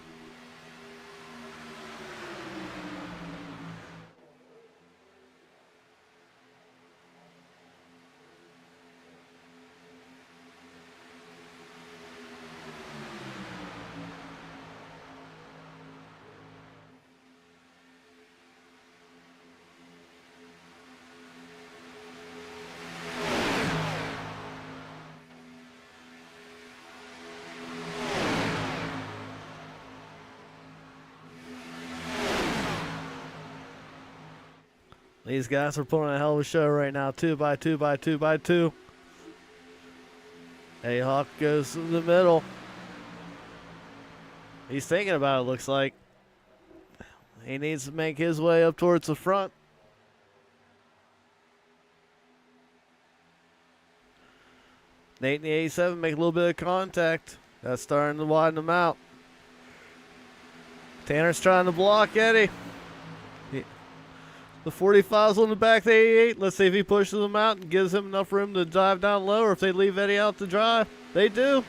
B: These guys are putting a hell of a show right now. 2 by 2 by 2 by 2. Eddie Hawk goes to the middle. He's thinking about it, looks like. He needs to make his way up towards the front. Nate and the 87 make a little bit of contact. That's starting to widen them out. Tanner's trying to block Eddie. The 45's on the back of the 88. Let's see if he pushes them out and gives him enough room to dive down low, or if they leave Eddie out to drive. They do.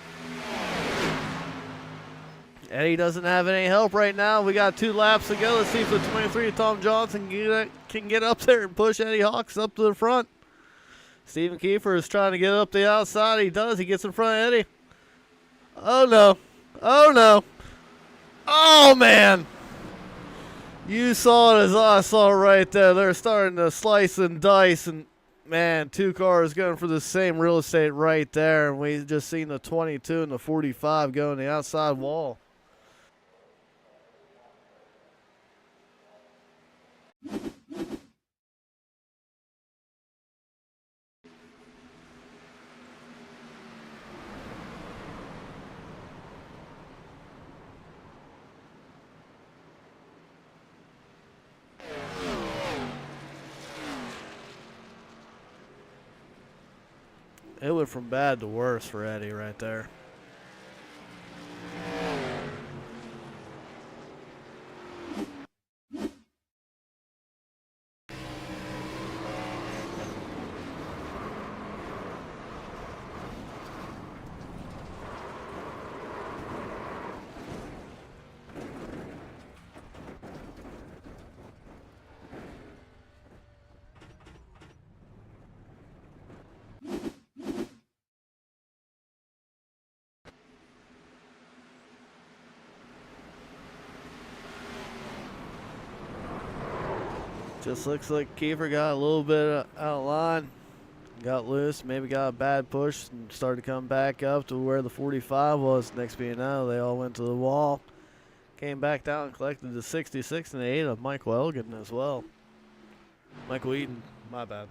B: Eddie doesn't have any help right now. We got 2 laps to go. Let's see if the 23 Tom Johnson can get up there and push Eddie Hawks up to the front. Stephen Kiefer is trying to get up the outside. He does. He gets in front of Eddie. Oh no. Oh no. Oh man. You saw it as I saw it right there. They're starting to slice and dice, and man, two cars going for the same real estate right there. And we just seen the 22 and the 45 go in the outside wall. It went from bad to worse for Eddie right there. Just looks like Kiefer got a little bit out of line. Got loose, maybe got a bad push, and started to come back up to where the 45 was. Next being now, they all went to the wall. Came back down and collected the 66 and the 8 of Michael Elgin as well. Michael Eaton, my bad.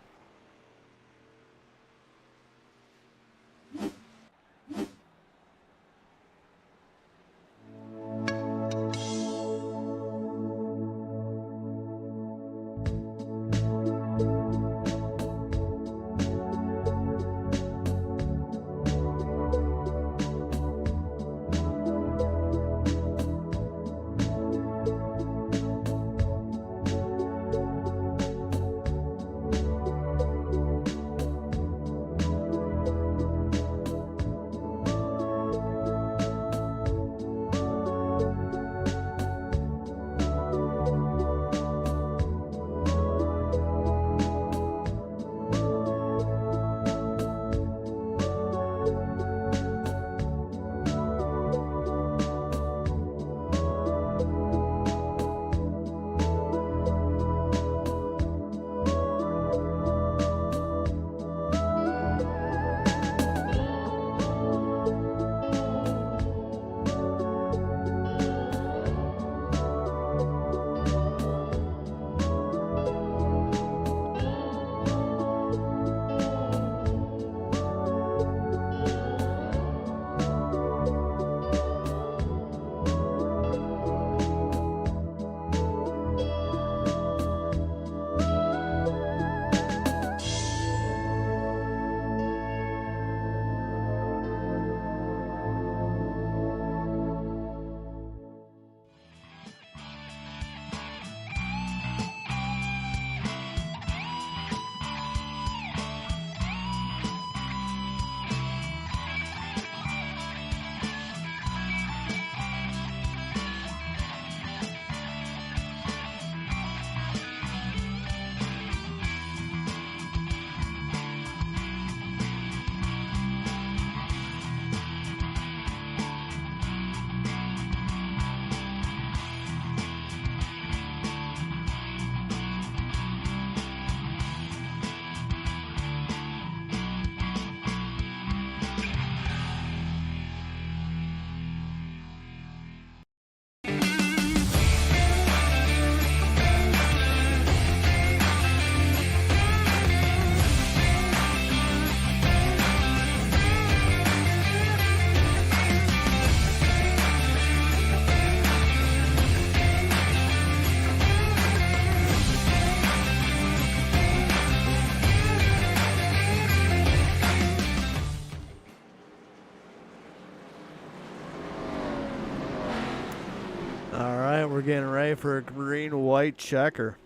B: All right, we're getting ready for a green-white checker.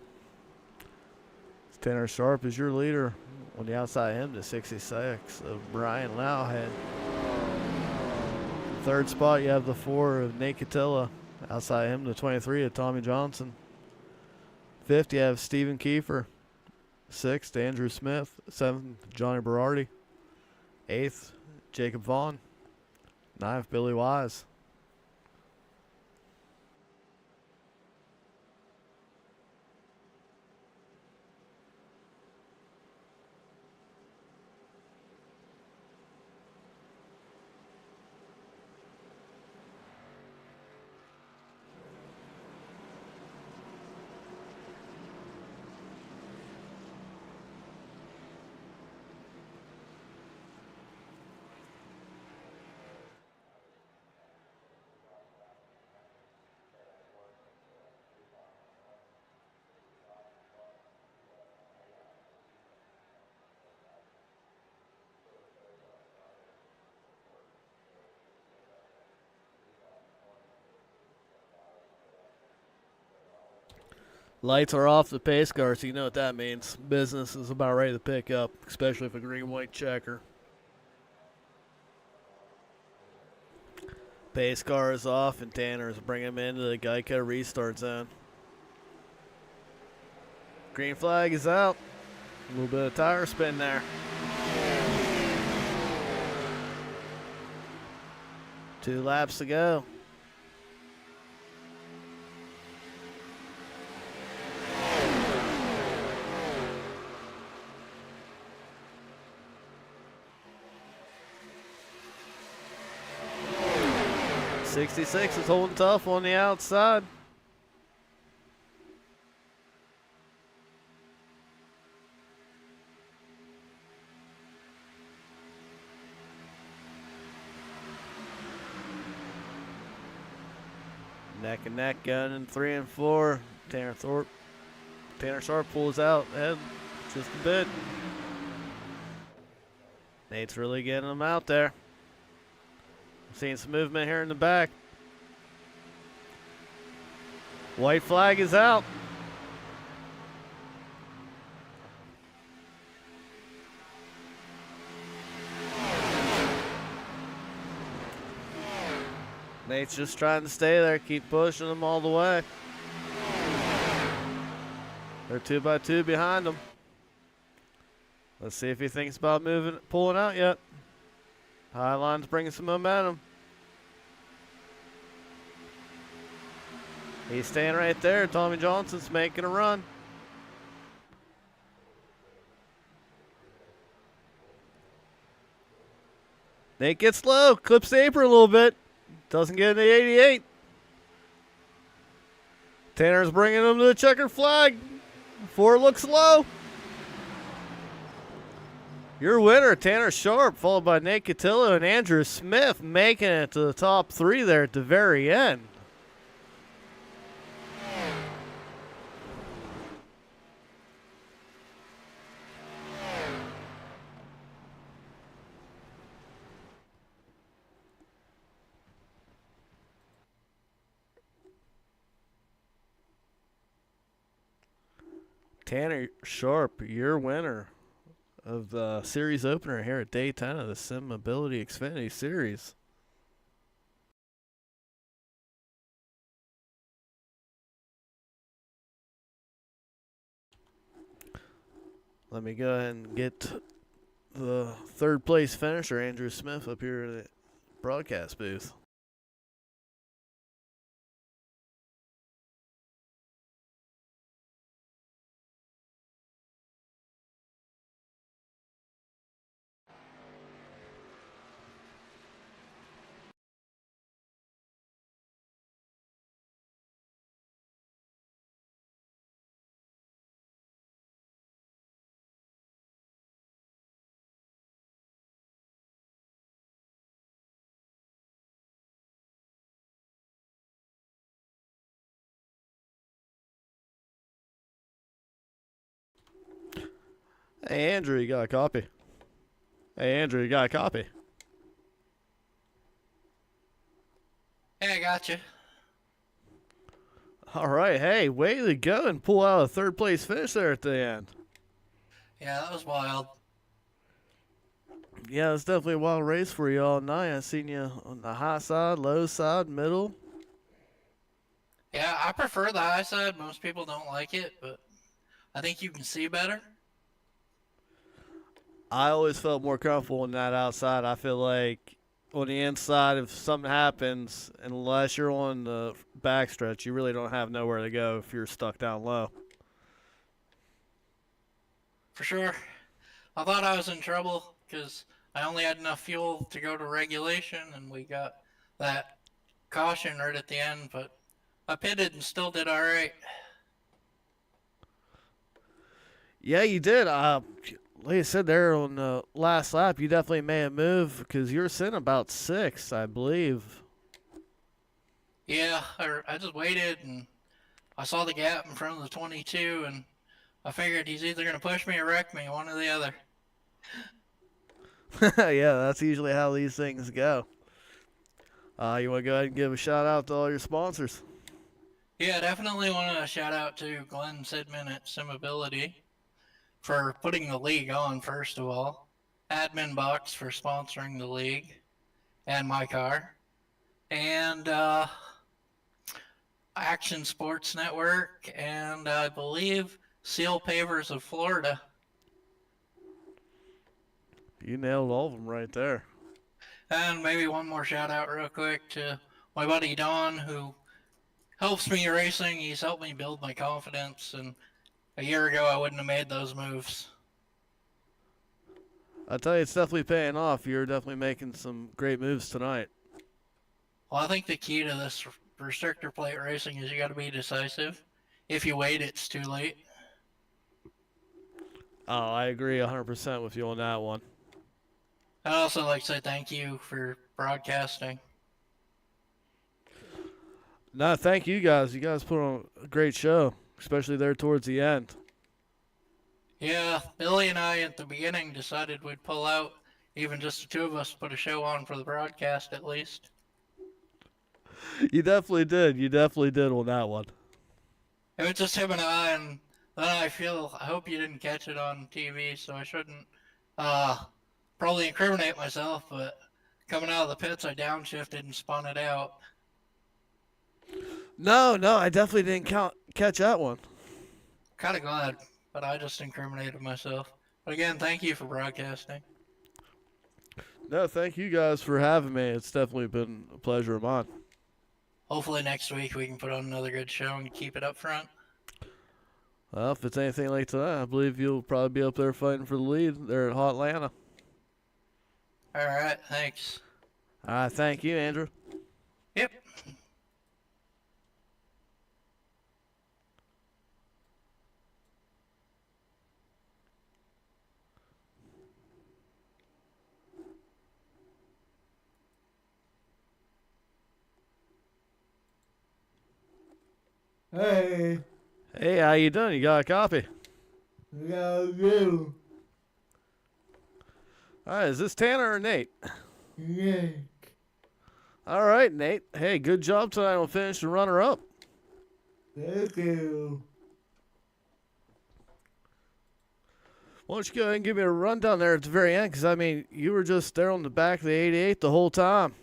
B: Tanner Sharp is your leader. On the outside of him, the 66 of Brian Lowhead. Third spot, you have the 4 of Nate Catilla. Outside him, the 23 of Tommy Johnson. Fifth, you have Stephen Kiefer. Sixth, Andrew Smith. Seventh, Johnny Berardi. Eighth, Jacob Vaughn. 9th, Billy Wise. Lights are off the pace car, so you know what that means. Business is about ready to pick up, especially if a green-white checker. Pace car is off, and Tanner's bringing him into the Geico restart zone. Green flag is out. A little bit of tire spin there. 2 laps to go. '66 is holding tough on the outside. Neck and neck going in 3 and 4. Tanner Sharp pulls out ahead just a bit. Nate's really getting him out there. Seeing some movement here in the back. White flag is out. Nate's just trying to stay there, keep pushing them all the way. They're 2 by 2 behind him. Let's see if he thinks about pulling out yet. High line's bringing some momentum. He's staying right there. Tommy Johnson's making a run. Nate gets low, clips the apron a little bit. Doesn't get in the 88. Tanner's bringing him to the checkered flag. 4 looks low. Your winner, Tanner Sharp, followed by Nate Cotillo and Andrew Smith, making it to the top 3 there at the very end. Tanner Sharp, your winner of the series opener here at Daytona, the Sim Ability Xfinity Series. Let me go ahead and get the 3rd place finisher, Andrew Smith, up here in the broadcast booth. Hey, Andrew, you got a copy? Hey, Andrew, you got a copy?
C: Hey, I got you.
B: All right, hey, way to go and pull out a 3rd place finish there at the end.
C: Yeah, that was wild.
B: Yeah, it's definitely a wild race for you all night. I seen you on the high side, low side, middle.
C: Yeah, I prefer the high side. Most people don't like it, but I think you can see better.
B: I always felt more comfortable in that outside. I feel like on the inside, if something happens, unless you're on the backstretch, you really don't have nowhere to go if you're stuck down low.
C: For sure. I thought I was in trouble because I only had enough fuel to go to regulation, and we got that caution right at the end, but I pitted and still did all right.
B: Yeah, you did. Like I said there on the last lap, you definitely made a move because you were sitting about 6, I believe.
C: Yeah, I just waited and I saw the gap in front of the 22, and I figured he's either going to push me or wreck me, one or the other.
B: Yeah, that's usually how these things go. You want to go ahead and give a shout out to all your sponsors?
C: Yeah, definitely want to shout out to Glenn Sidman at Sim Ability for putting the league on, first of all. Admin Box for sponsoring the league and my car. And Action Sports Network, and I believe Seal Pavers of Florida.
B: You nailed all of them right there.
C: And maybe one more shout out, real quick, to my buddy Don, who helps me racing. He's helped me build my confidence, and a year ago I wouldn't have made those moves.
B: I tell you, it's definitely paying off. You're definitely making some great moves tonight.
C: Well, I think the key to this restrictor plate racing is you got to be decisive. If you wait, it's too late.
B: Oh, I agree 100% with you on that one.
C: I'd also like to say thank you for broadcasting.
B: No, thank you guys. You guys put on a great show, especially there towards the end.
C: Yeah, Billy and I at the beginning decided we'd pull out, even just the two of us, put a show on for the broadcast at least.
B: You definitely did. You definitely did on that one.
C: It was just him and I, and then I hope you didn't catch it on TV, so I shouldn't probably incriminate myself, but coming out of the pits, I downshifted and spun it out.
B: No, I definitely didn't catch that one.
C: Kind of glad, but I just incriminated myself. But again, thank you for broadcasting.
B: No, thank you guys for having me. It's definitely been a pleasure of mine.
C: Hopefully next week we can put on another good show and keep it up front.
B: Well, if it's anything like that, I believe you'll probably be up there fighting for the lead there at Hot Atlanta.
C: All right, thanks.
B: Thank you, Andrew.
C: Yep.
D: Hey,
B: Hey, how you doing? You got a copy?
D: how you?
B: All right, is this Tanner or Nate?
D: Yeah,
B: All right, Nate. Hey, good job tonight on finishing runner-up.
D: thank you.
B: Why don't you go ahead and give me a rundown there at the very end? Because, I mean, you were just there on the back of the 88 the whole time.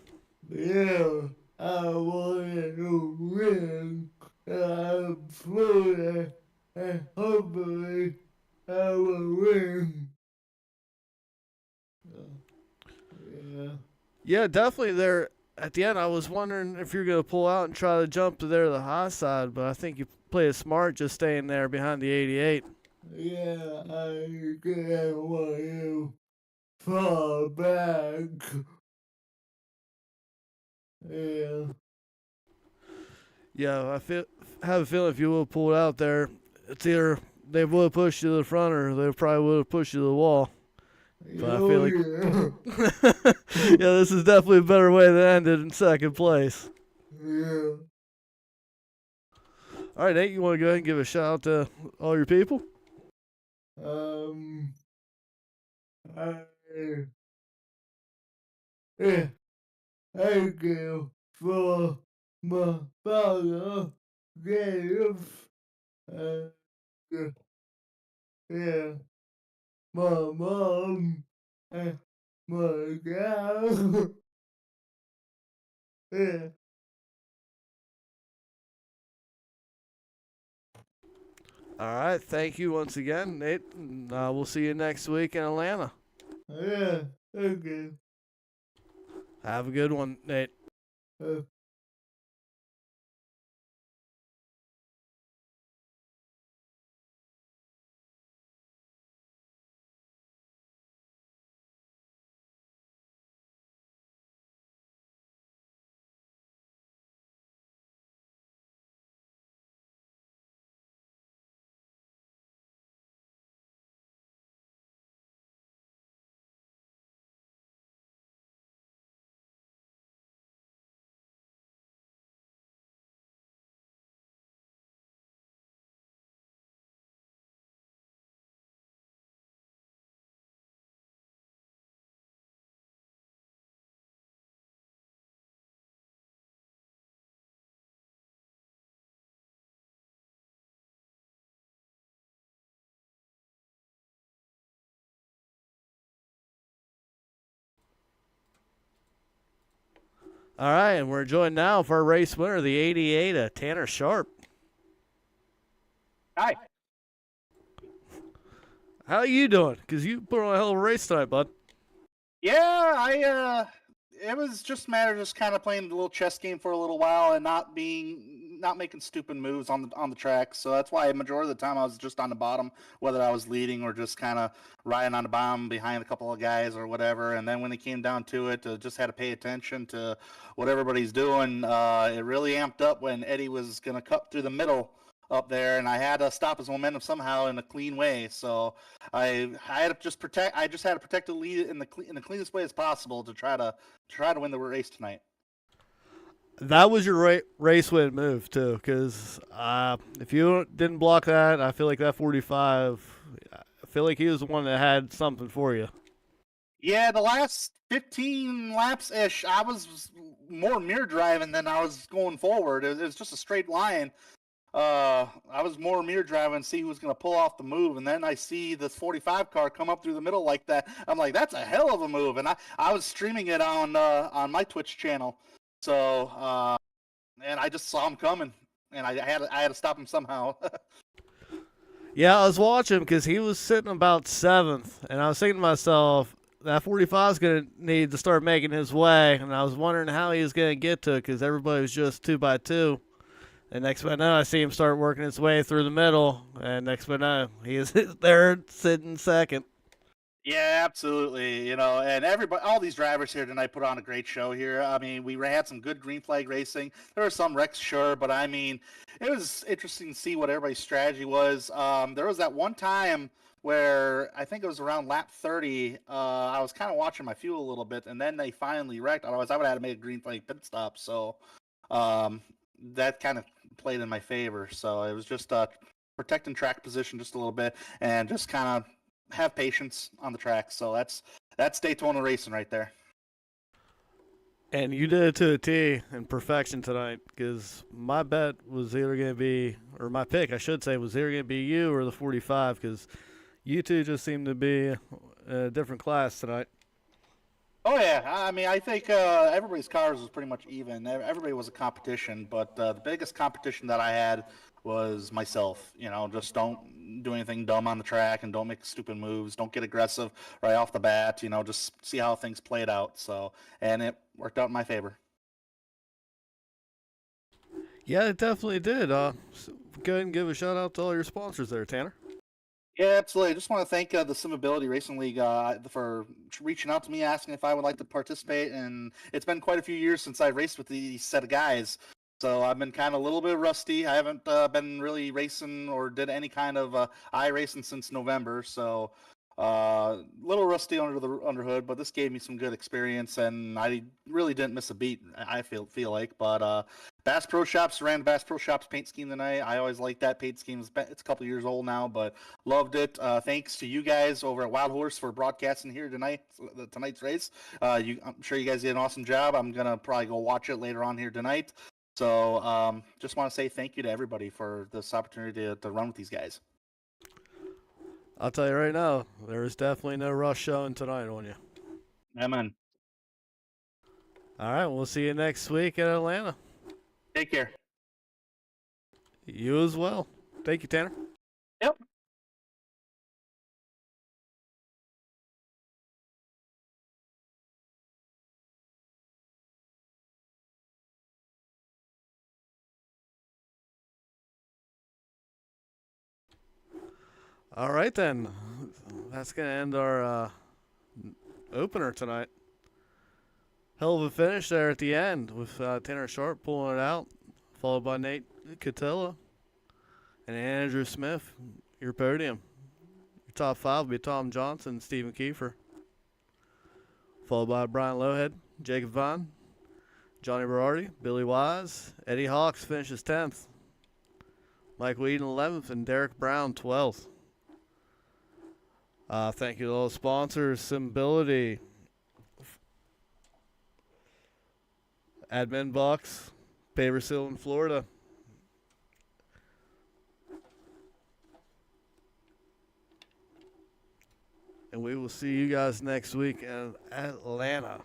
D: Yeah, I wanted to win. I'm Florida, and hopefully I will win. Yeah.
B: Yeah, definitely there at the end. I was wondering if you're going to pull out and try to jump to there to the high side, but I think you played it smart just staying there behind the 88.
D: Yeah, I can't want you fall back. Yeah.
B: Yeah, have a feeling if you would have pulled out there, it's either they would have pushed you to the front or they probably would have pushed you to the wall. But I feel like
D: yeah.
B: yeah, this is definitely a better way than ended in second place.
D: Yeah.
B: All right, Nate, you want to go ahead and give a shout out to all your people?
D: Um, I, yeah, thank you for my father, Dave, and yeah, my mom, and my dad. Yeah,
B: All right, thank you once again, Nate. And, we'll see you next week in Atlanta.
D: yeah, thank you.
B: Have a good one, Nate.
D: Uh,
B: All right, and we're joined now for our race winner, the 88, Tanner Sharp.
E: Hi.
B: How you doing? Because you put on a hell of a race tonight, bud.
E: Yeah, it was just a matter of just kind of playing the little chess game for a little while and not making stupid moves on the track. So that's why a majority of the time I was just on the bottom, whether I was leading or just kind of riding on the bottom behind a couple of guys or whatever. And then when it came down to it, just had to pay attention to what everybody's doing. It really amped up when Eddie was gonna cut through the middle up there, and I had to stop his momentum somehow in a clean way. So I had to just protect. I just had to protect the lead in the cleanest way as possible to try to win the race tonight.
B: That was your race win move, too, because if you didn't block that, I feel like that 45, I feel like he was the one that had something for you.
E: Yeah, the last 15 laps ish, I was more mirror driving than I was going forward. It was just a straight line. I was more mirror driving, see who was going to pull off the move, and then I see this 45 car come up through the middle like that. I'm like, that's a hell of a move, and I was streaming it on my Twitch channel, so and I just saw him coming, and I had to stop him somehow.
B: Yeah, I was watching because he was sitting about 7th, and I was thinking to myself, that 45 is going to need to start making his way, and I was wondering how he was going to get to it because everybody was just 2 by 2. And next thing I know, I see him start working his way through the middle, and next thing I know, he is there sitting second.
E: Yeah, absolutely. You know, and everybody, all these drivers here tonight put on a great show here. I mean, we had some good green flag racing. There were some wrecks, sure, but I mean, it was interesting to see what everybody's strategy was. There was that one time where I think it was around lap 30. I was kind of watching my fuel a little bit, and then they finally wrecked. Otherwise, I would have had to make a green flag pit stop. So um, that kind of played in my favor. So it was just protecting track position just a little bit and just kind of have patience on the track. So that's Daytona racing right there.
B: And you did it to a T in perfection tonight because my bet was either going to be, or my pick, I should say, was either going to be you or the 45 because you two just seem to be a different class tonight.
E: Oh yeah, I mean, I think everybody's cars was pretty much even. Everybody was a competition, but the biggest competition that I had was myself. You know, just don't do anything dumb on the track and don't make stupid moves. Don't get aggressive right off the bat. You know, just see how things played out. So, and it worked out in my favor.
B: Yeah, it definitely did. So go ahead and give a shout out to all your sponsors there, Tanner.
E: Yeah, absolutely. I just want to thank the Sim Ability Racing League for reaching out to me, asking if I would like to participate. And it's been quite a few years since I raced with these set of guys, so I've been kind of a little bit rusty. I haven't been really racing or did any kind of iRacing since November, so a little rusty under the underhood. But this gave me some good experience, and I really didn't miss a beat. I feel like, but Bass Pro Shops ran Bass Pro Shops paint scheme tonight. I always liked that paint scheme. It's a couple years old now, but loved it. Thanks to you guys over at Wild Horse for broadcasting here tonight, tonight's race. I'm sure you guys did an awesome job. I'm gonna probably go watch it later on here tonight. So just want to say thank you to everybody for this opportunity to run with these guys.
B: I'll tell you right now, there is definitely no rush showing tonight on you.
E: Amen.
B: All right, we'll see you next week at Atlanta.
E: Take care.
B: You as well. Thank you, Tanner.
E: Yep.
B: All right, then. That's going to end our opener tonight. Hell of a finish there at the end with Tanner Sharp pulling it out, followed by Nate Catilla and Andrew Smith. Your podium. Your top 5 will be Tom Johnson, Stephen Kiefer, followed by Brian Lowhead, Jacob Vaughn, Johnny Berardi, Billy Wise, Eddie Hawks finishes 10th, Mike Whedon 11th, and Derek Brown 12th. Thank you to all the sponsors: Sim Ability, Admin Box, Paver Seal in Florida. And we will see you guys next week in Atlanta.